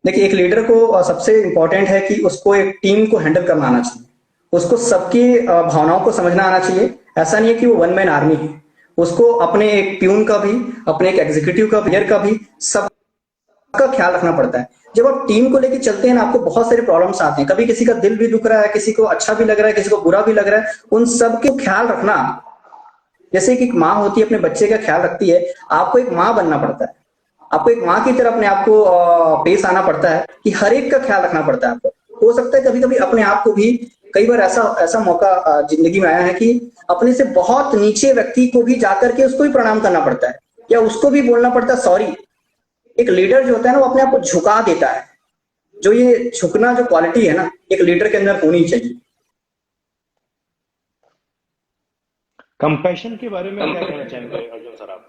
देखिए एक लीडर को सबसे इम्पोर्टेंट है कि उसको एक टीम को हैंडल करना आना चाहिए, उसको सबकी भावनाओं को समझना आना चाहिए। ऐसा नहीं है कि वो वन मैन आर्मी है, उसको अपने एक प्यून का भी, अपने एक एग्जीक्यूटिव का, प्लेयर का भी, सबका ख्याल रखना पड़ता है। जब आप टीम को लेकर चलते हैं ना, आपको बहुत सारे प्रॉब्लम्स आते हैं, कभी किसी का दिल भी दुख रहा है, किसी को अच्छा भी लग रहा है, किसी को बुरा भी लग रहा है, उन सबके ख्याल रखना। जैसे कि एक माँ होती है अपने बच्चे का ख्याल रखती है, आपको एक माँ बनना पड़ता है, आपको एक माँ की तरह अपने आप को पेश आना पड़ता है कि हर एक का ख्याल रखना पड़ता है आपको। हो सकता है कभी कभी अपने आप को भी, कई बार ऐसा ऐसा मौका जिंदगी में आया है कि अपने से बहुत नीचे व्यक्ति को भी जाकर के उसको भी प्रणाम करना पड़ता है, या उसको भी बोलना पड़ता है सॉरी। एक लीडर जो होता है ना, वो अपने आप को झुका देता है। जो ये झुकना जो क्वालिटी है ना, एक लीडर के अंदर होनी चाहिए। कंपैशन के बारे में क्या कहना चाहेंगे अर्जुन सर आप?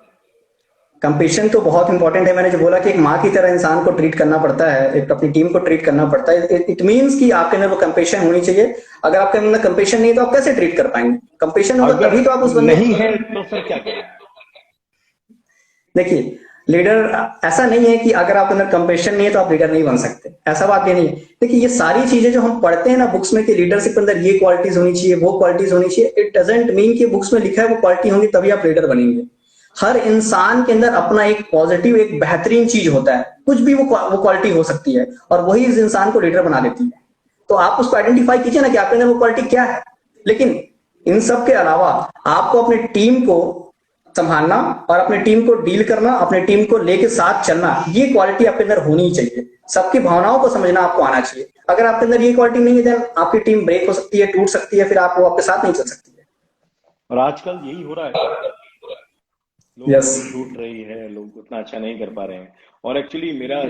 कंपेशन तो बहुत इंपॉर्टेंट है। मैंने जो बोला कि एक माँ की तरह इंसान को ट्रीट करना पड़ता है, एक अपनी टीम को ट्रीट करना पड़ता है। इट मींस कि आपके अंदर वो कंपेशन होनी चाहिए। अगर आपके अंदर कंपेशन नहीं है तो आप कैसे ट्रीट कर पाएंगे? कंपेशन होगा तभी तो आप उस बंदे, नहीं है तो सर क्या करें? देखिए लीडर ऐसा नहीं है कि अगर आपके अंदर कंपेशन नहीं है तो आप लीडर नहीं बन सकते, ऐसा बात भी नहीं है। देखिए ये सारी चीजें जो हम पढ़ते हैं ना बुक्स में कि लीडरशिप के अंदर ये क्वालिटीज होनी चाहिए, वो क्वालिटीज होनी चाहिए, इट डजंट मीन कि बुक्स में लिखा है वो क्वालिटी होंगी तभी आप लीडर बनेंगे। हर इंसान के अंदर अपना एक पॉजिटिव, एक बेहतरीन चीज होता है, कुछ भी वो क्वालिटी हो सकती है, और वही इस इंसान को लीडर बना देती है। तो आप उसको आइडेंटिफाई कीजिए ना कि आपके अंदर वो क्वालिटी क्या है। लेकिन इन सब के अलावा आपको अपनी टीम को संभालना और अपनी टीम को डील करना, अपनी टीम को लेके साथ चलना, ये क्वालिटी आपके अंदर होनी चाहिए। सबकी भावनाओं को समझना आपको आना चाहिए। अगर आपके अंदर ये क्वालिटी नहीं है देन आपकी टीम ब्रेक हो सकती है, टूट सकती है, फिर आप वो आपके साथ नहीं चल सकती है। और आजकल यही हो रहा है, लोग Yes. टूट रही है, लोग उतना अच्छा नहीं कर पा रहे हैं। और एक्चुअली मेरा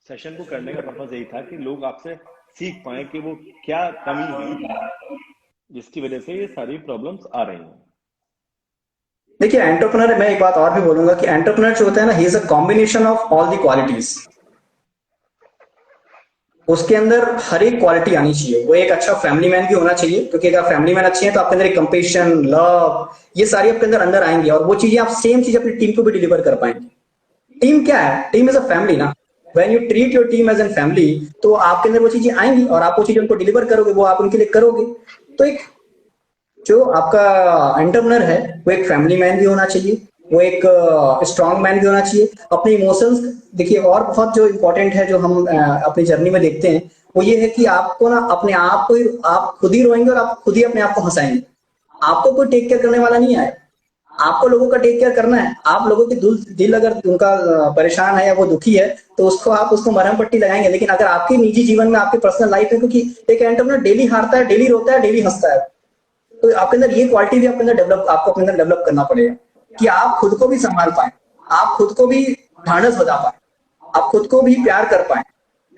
सेशन को करने का पर्पज यही था कि लोग आपसे सीख पाए कि वो क्या कमी है जिसकी वजह से ये सारी प्रॉब्लम्स आ रही हैं। देखिए एंटरप्रेन्योर, मैं एक बात और भी बोलूंगा कि एंटरप्रेन्योर जो होता है ना, he is a combination of all the qualities. उसके अंदर हर एक क्वालिटी आनी चाहिए। वो एक अच्छा फैमिली मैन भी होना चाहिए, क्योंकि अगर फैमिली मैन अच्छे हैं तो आपके अंदर एक कंपेशन, लव, ये सारी आपके अंदर आएंगी, और वो चीजें आप सेम चीज अपनी टीम को भी डिलीवर कर पाएंगे। टीम क्या है? टीम इज अ फैमिली ना। When you treat your team as an family, तो आपके अंदर वो चीजें आएंगी और आप वो चीजें उनको डिलीवर करोगे, वो आप उनके लिए करोगे। तो एक जो आपका एंटरप्रेन्योर है वो एक फैमिली मैन भी होना चाहिए, वो एक स्ट्रांग मैन भी होना चाहिए। अपने इमोशंस देखिए, और बहुत जो इम्पोर्टेंट है जो हम अपनी जर्नी में देखते हैं, वो ये है कि आपको ना अपने आप को, आप खुद ही रोएंगे और आप खुद ही अपने आप को हंसाएंगे। आपको कोई टेक केयर करने वाला नहीं आए, आपको लोगों का टेक केयर करना है। आप लोगों के दिल अगर उनका परेशान है या वो दुखी है तो उसको मरहम पट्टी लगाएंगे। लेकिन अगर आपके निजी जीवन में, आपके पर्सनल लाइफ में, क्योंकि एक एंटरप्रेन्योर डेली हारता है, डेली रोता है, डेली हंसता है, तो आपके अंदर ये क्वालिटी भी आपके अंदर डेवलप करना पड़ेगा कि आप खुद को भी संभाल पाए, आप खुद को भी ढांढस बजा पाए, आप खुद को भी प्यार कर पाए।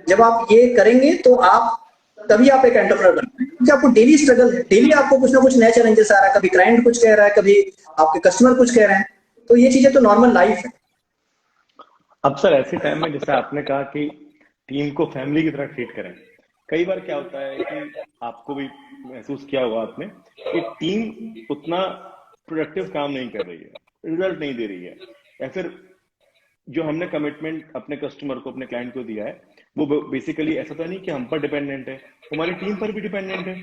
जब आप ये करेंगे तो आप, तभी आप एक एंटरप्रेन्योर बन पाएंगे। क्योंकि आपको डेली स्ट्रगल है, डेली आपको कुछ ना कुछ नया चैलेंजेस आ रहा है, कभी क्लाइंट कुछ कह रहा है, कभी आपके कस्टमर कुछ कह रहे हैं, तो ये चीजें तो नॉर्मल लाइफ है। अब सर ऐसे टाइम में जैसे आपने कहा कि टीम को फैमिली की तरह ट्रीट करें, कई बार क्या होता है कि आपको भी महसूस किया होगा आपने कि टीम उतना प्रोडक्टिव काम नहीं कर रही है, रिजल्ट नहीं दे रही है, या फिर जो हमने कमिटमेंट अपने कस्टमर को, अपने क्लाइंट को दिया है, वो बेसिकली ऐसा तो नहीं कि हम पर डिपेंडेंट है, हमारी टीम पर भी डिपेंडेंट है।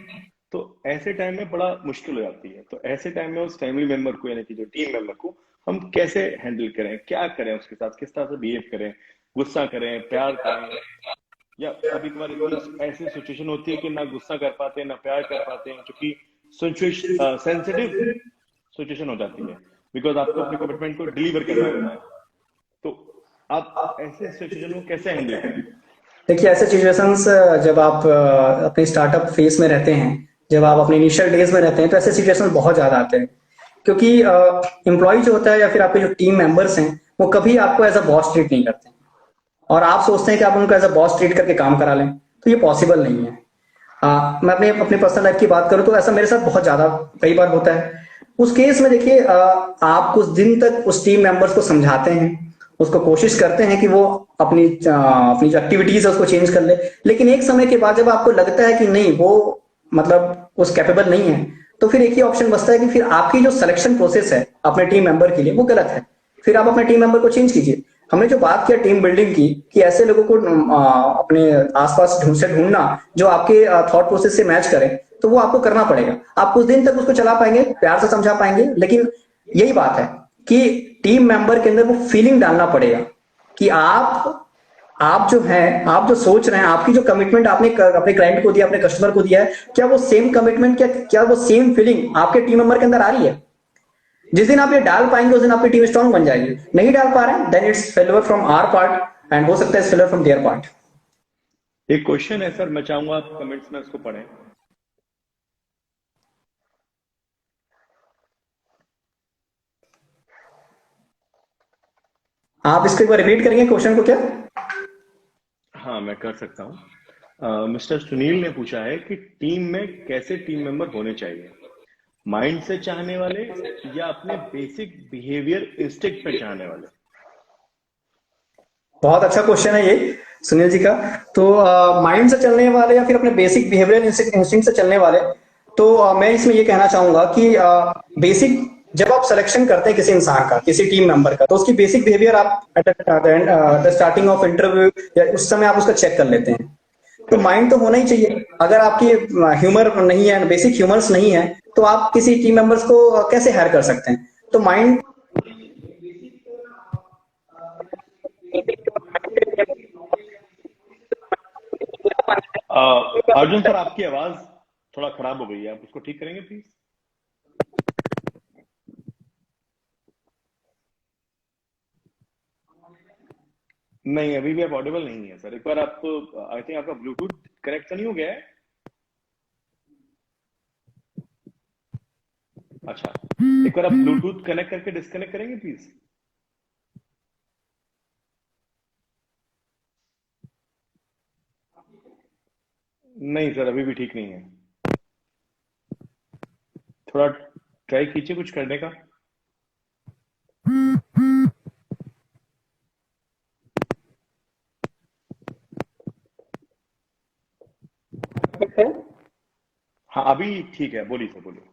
तो ऐसे टाइम में बड़ा मुश्किल हो जाती है। तो ऐसे टाइम में उस फैमिली मेंबर को, यानी कि जो टीम मेंबर को, हम कैसे हैंडल करें, क्या करें उसके साथ, किस तरह से बिहेव करें, गुस्सा करें, प्यार करें, या कभी कभार इतनी ऐसी सिचुएशन होती है कि ना गुस्सा कर पाते हैं ना प्यार कर पाते हैं, क्योंकि सेंसिटिव सिचुएशन हो जाती है, बिकॉज आपको अपने कमिटमेंट को डिलीवर करना होता है। तो आप ऐसे सिचुएशन को कैसे हैंडल करें? देखिए ऐसे सिचुएशंस जब आप अपने स्टार्टअप फेज में रहते हैं, जब आप अपने इनिशियल डेज में रहते हैं, तो ऐसे सिचुएशन बहुत ज्यादा आते हैं। क्योंकि एम्प्लॉय जो होता है या फिर आपके जो टीम मेंबर्स हैं, वो कभी आपको एज अ बॉस ट्रीट नहीं करते, और आप सोचते हैं कि आप उनको एज अ बॉस ट्रीट करके काम करा लें, तो ये पॉसिबल नहीं है। मैं अपने पर्सनल लाइफ की बात करूं तो ऐसा मेरे साथ बहुत ज्यादा कई बार होता है। उस केस में देखिए, आप कुछ दिन तक उस टीम मेंबर्स को समझाते हैं, उसको कोशिश करते हैं कि वो अपनी जो एक्टिविटीज है उसको चेंज कर ले। लेकिन एक समय के बाद जब आपको लगता है कि नहीं, वो मतलब उस कैपेबल नहीं है, तो फिर एक ही ऑप्शन बचता है कि फिर आपकी जो सिलेक्शन प्रोसेस है अपने टीम मेंबर के लिए वो गलत है। फिर आप अपने टीम मेंबर को चेंज कीजिए। हमने जो बात किया टीम बिल्डिंग की कि ऐसे लोगों को अपने आसपास ढूंढना जो आपके थॉट प्रोसेस से मैच करें, तो वो आपको करना पड़ेगा। आप कुछ दिन तक उसको चला पाएंगे, प्यार से समझा पाएंगे, लेकिन यही बात है कि टीम मेंबर के अंदर वो फीलिंग डालना पड़ेगा कि आप जो हैं, आप जो सोच रहे हैं, आपकी जो कमिटमेंट आपने अपने क्लाइंट को दिया, अपने कस्टमर को दिया है, क्या वो सेम कमिटमेंट, क्या वो सेम फीलिंग आपके टीम मेंबर के अंदर आ रही है? जिस दिन आप ये डाल पाएंगे उस दिन आपकी टीम स्ट्रांग बन जाएगी। नहीं डाल पा रहे हैं, then it's failure from our part and हो सकता है फेलियर फ्रॉम देयर पार्ट। एक क्वेश्चन है सर, मैं चाहूंगा आप कमेंट्स में इसको पढ़ें। आप इसको एक बार रिपीट करेंगे क्वेश्चन को क्या? हाँ, मैं कर सकता हूँ। मिस्टर सुनील ने पूछा है कि टीम में कैसे टीम मेंबर होने चाहिए, माइंड से चाहने वाले या अपने बेसिक बिहेवियर इंस्टिंक्ट पे चाहने वाले। बहुत अच्छा क्वेश्चन है ये सुनील जी का। तो माइंड से चलने वाले या फिर अपने बेसिक बिहेवियरल इंस्टिंक्ट से चलने वाले, तो मैं इसमें ये कहना चाहूंगा कि बेसिक, जब आप सिलेक्शन करते हैं किसी इंसान का, किसी टीम मेंबर का, तो उसकी बेसिक बिहेवियर आप at the starting of interview या उस समय आप उसका चेक कर लेते हैं। तो माइंड तो होना ही चाहिए। अगर आपकी ह्यूमर नहीं है, बेसिक ह्यूमर्स नहीं है, तो आप किसी टीम मेंबर्स को कैसे हायर कर सकते हैं? तो माइंड अर्जुन सर, आपकी आवाज थोड़ा खराब हो गई है, आप उसको ठीक करेंगे प्लीज? नहीं, अभी भी आप ऑडिबल नहीं है सर। एक बार आप, आई थिंक आपका ब्लूटूथ कनेक्ट तो नहीं हो गया है? अच्छा, एक बार आप ब्लूटूथ कनेक्ट करके डिस्कनेक्ट करेंगे प्लीज? नहीं सर, अभी भी ठीक नहीं है। थोड़ा ट्राई कीजिए कुछ करने का। हाँ, अभी ठीक है, बोलिए सर, बोलिए।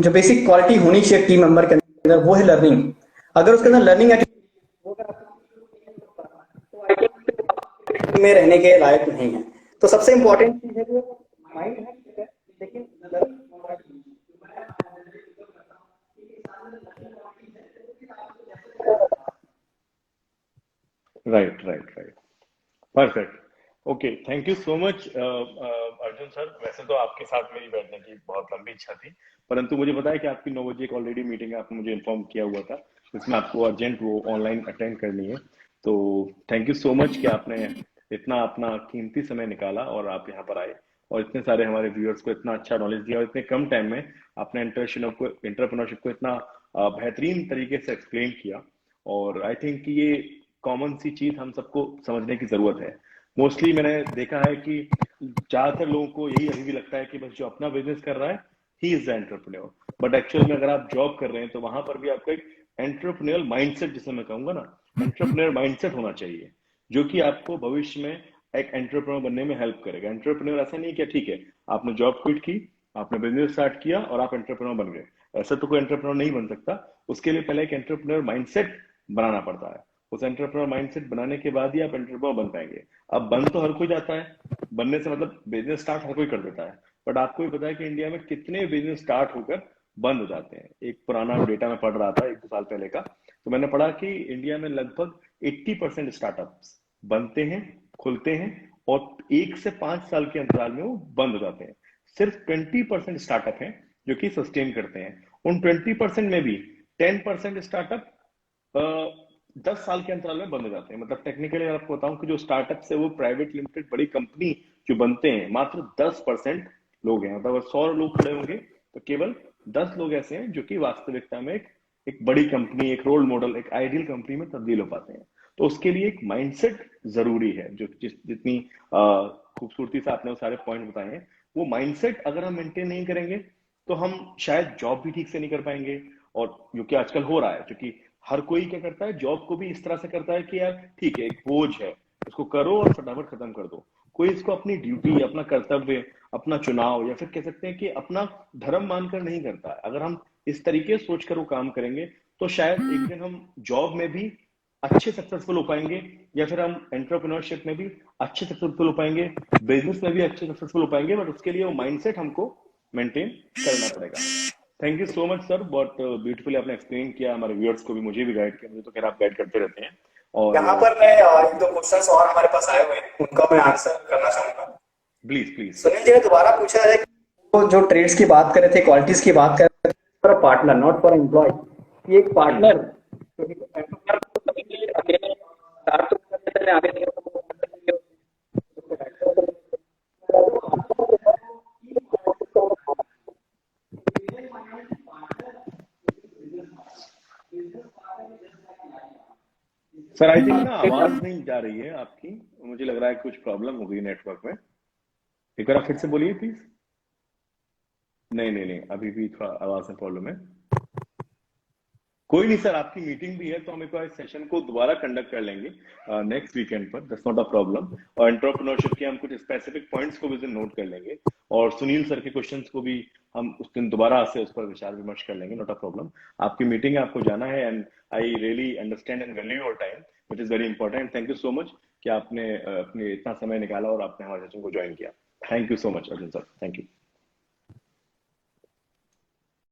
जो बेसिक क्वालिटी होनी चाहिए टीम मेंबर के अंदर वो है लर्निंग। अगर उसके अंदर लर्निंग में रहने के लायक नहीं है, तो सबसे इंपॉर्टेंट चीज है जो माइंड है, ठीक है, लेकिन right, right, right, perfect. Okay, thank you so much Arjun sir. वैसे तो आपके साथ मेरी बैठने की बहुत लंबी इच्छा थी, परंतु मुझे पता है कि आपकी 9 बजे एक ऑलरेडी मीटिंग है, आपने मुझे इन्फॉर्म किया हुआ था, जिसमें आपको अर्जेंट वो ऑनलाइन अटेंड करनी है। तो थैंक यू सो मच कि आपने इतना अपना कीमती समय निकाला और आप यहाँ पर आए और इतने सारे हमारे व्यूअर्स को इतना अच्छा नॉलेज दिया और इतने कम टाइम में आपने एंटरप्रेन्योरशिप को इतना बेहतरीन तरीके से एक्सप्लेन किया। और आई थिंक कि ये कॉमन सी चीज हम सबको समझने की जरूरत है। मोस्टली मैंने देखा है कि ज्यादातर लोगों को यही अभी भी लगता है कि बस जो अपना बिजनेस कर रहा है he is the entrepreneur. But actual में अगर आप जॉब कर रहे हैं तो वहां पर भी आपका एक एंटरप्रेन्योर माइंडसेट, जिसे मैं कहूंगा ना, एंटरप्रेन्योर माइंडसेट होना चाहिए, जो कि आपको भविष्य में एक एंटरप्रेन्योर बनने में हेल्प करेगा। एंटरप्रेन्योर ऐसा नहीं कि ठीक है आपने जॉब क्विट की, आपने बिजनेस स्टार्ट किया और आप एंटरप्रेन्योर बन गए। ऐसा तो कोई एंटरप्रेन्योर नहीं बन सकता। उसके लिए पहले एक एंटरप्रेन्योर माइंडसेट बनाना पड़ता है। उस एंटरप्रेन्योर माइंडसेट बनाने के बाद ही आप एंटरप्रेन्योर बन पाएंगे। अब बन तो हर कोई जाता है, बनने से मतलब बिजनेस स्टार्ट हर कोई कर देता है, बट आपको भी पता है कि इंडिया में कितने बिजनेस स्टार्ट होकर बंद हो जाते हैं। एक पुराना डेटा में पढ़ रहा था 1-2 साल पहले का, तो मैंने पढ़ा कि इंडिया में लगभग 80% स्टार्टअप्स बनते हैं, खुलते हैं और 1 से 5 साल के अंतराल में वो बंद हो जाते हैं। सिर्फ 20% स्टार्टअप हैं जो कि सस्टेन करते हैं। उन 20% में भी 10% स्टार्टअप 10 साल के अंतराल में बंद हो जाते हैं। मतलब टेक्निकली अगर आपको बताऊं कि जो स्टार्टअप से वो प्राइवेट लिमिटेड बड़ी कंपनी जो बनते हैं, मात्र 10% लोग हैं। मतलब अगर 100 लोग खड़े होंगे तो केवल 10 लोग ऐसे हैं जो कि वास्तविकता में एक बड़ी कंपनी, एक रोल मॉडल, एक आइडियल कंपनी में तब्दील हो पाते हैं। तो उसके लिए एक माइंडसेट जरूरी है, जो जितनी खूबसूरती से आपने वो सारे पॉइंट बताए हैं, वो माइंडसेट अगर हम मेंटेन नहीं करेंगे तो हम शायद जॉब भी ठीक से नहीं कर पाएंगे। और जो कि आजकल हो रहा है, क्योंकि हर कोई क्या करता है, जॉब को भी इस तरह से करता है कि यार ठीक है एक बोझ है, इसको करो और फटाफट खत्म कर दो। कोई इसको अपनी ड्यूटी, अपना कर्तव्य, अपना चुनाव या फिर कह सकते हैं कि अपना धर्म मानकर नहीं करता है। अगर हम इस तरीके से सोचकर वो काम करेंगे तो शायद एक दिन हम जॉब में भी अच्छे सक्सेसफुल हो पाएंगे, या फिर हम एंटरप्रेन्योरशिप में भी अच्छे सक्सेसफुल हो पाएंगे, बिजनेस में भी अच्छे सक्सेसफुल हो पाएंगे, बट उसके लिए वो माइंडसेट हमको मेंटेन करना पड़ेगा। Thank you so much sir, बहुत ब्यूटीफुली आपने एक्सप्लेन किया, हमारे व्यूअर्स को भी, मुझे भी गाइड किया। मुझे तो खैर आप गाइड करते रहते हैं। और यहाँ पर मैं एक दो क्वेश्चंस और हमारे पास आए हुए हैं, उनका मैं आंसर करना चाहूंगा। Please please. सुनील जी ने दोबारा पूछा है कि वो जो ट्रेड्स की बात कर रहे थे, क्वालिटीज की बात कर रहे थे, for a partner not for employ. ये एक पार्टनर अकेले start तो करने से आगे नहीं हो सर आई थिंक ना आवाज नहीं जा रही है आपकी, मुझे लग रहा है कुछ प्रॉब्लम हो गई नेटवर्क में। एक बार आप फिर से बोलिए प्लीज। नहीं नहीं नहीं, अभी भी थोड़ा आवाज में प्रॉब्लम है। कोई नहीं सर, आपकी मीटिंग भी है तो हम एक बार इस सेशन को दोबारा कंडक्ट कर लेंगे नेक्स्ट वीकेंड पर, दैट्स नॉट अ प्रॉब्लम। और एंटरप्रेन्योरशिप के हम कुछ स्पेसिफिक पॉइंट्स को भी उस दिन नोट कर लेंगे, और सुनील सर के क्वेश्चंस को भी हम उस दिन दोबारा से उस पर विचार विमर्श कर लेंगे, नॉट अ प्रॉब्लम। आपकी मीटिंग है, आपको जाना है, and I really understand and value your time, which is very important. Thank you so much कि आपने अपने इतना समय निकाला और आपने हमारे सेशन को ज्वाइन किया। Thank you so much Arjun sir, thank you.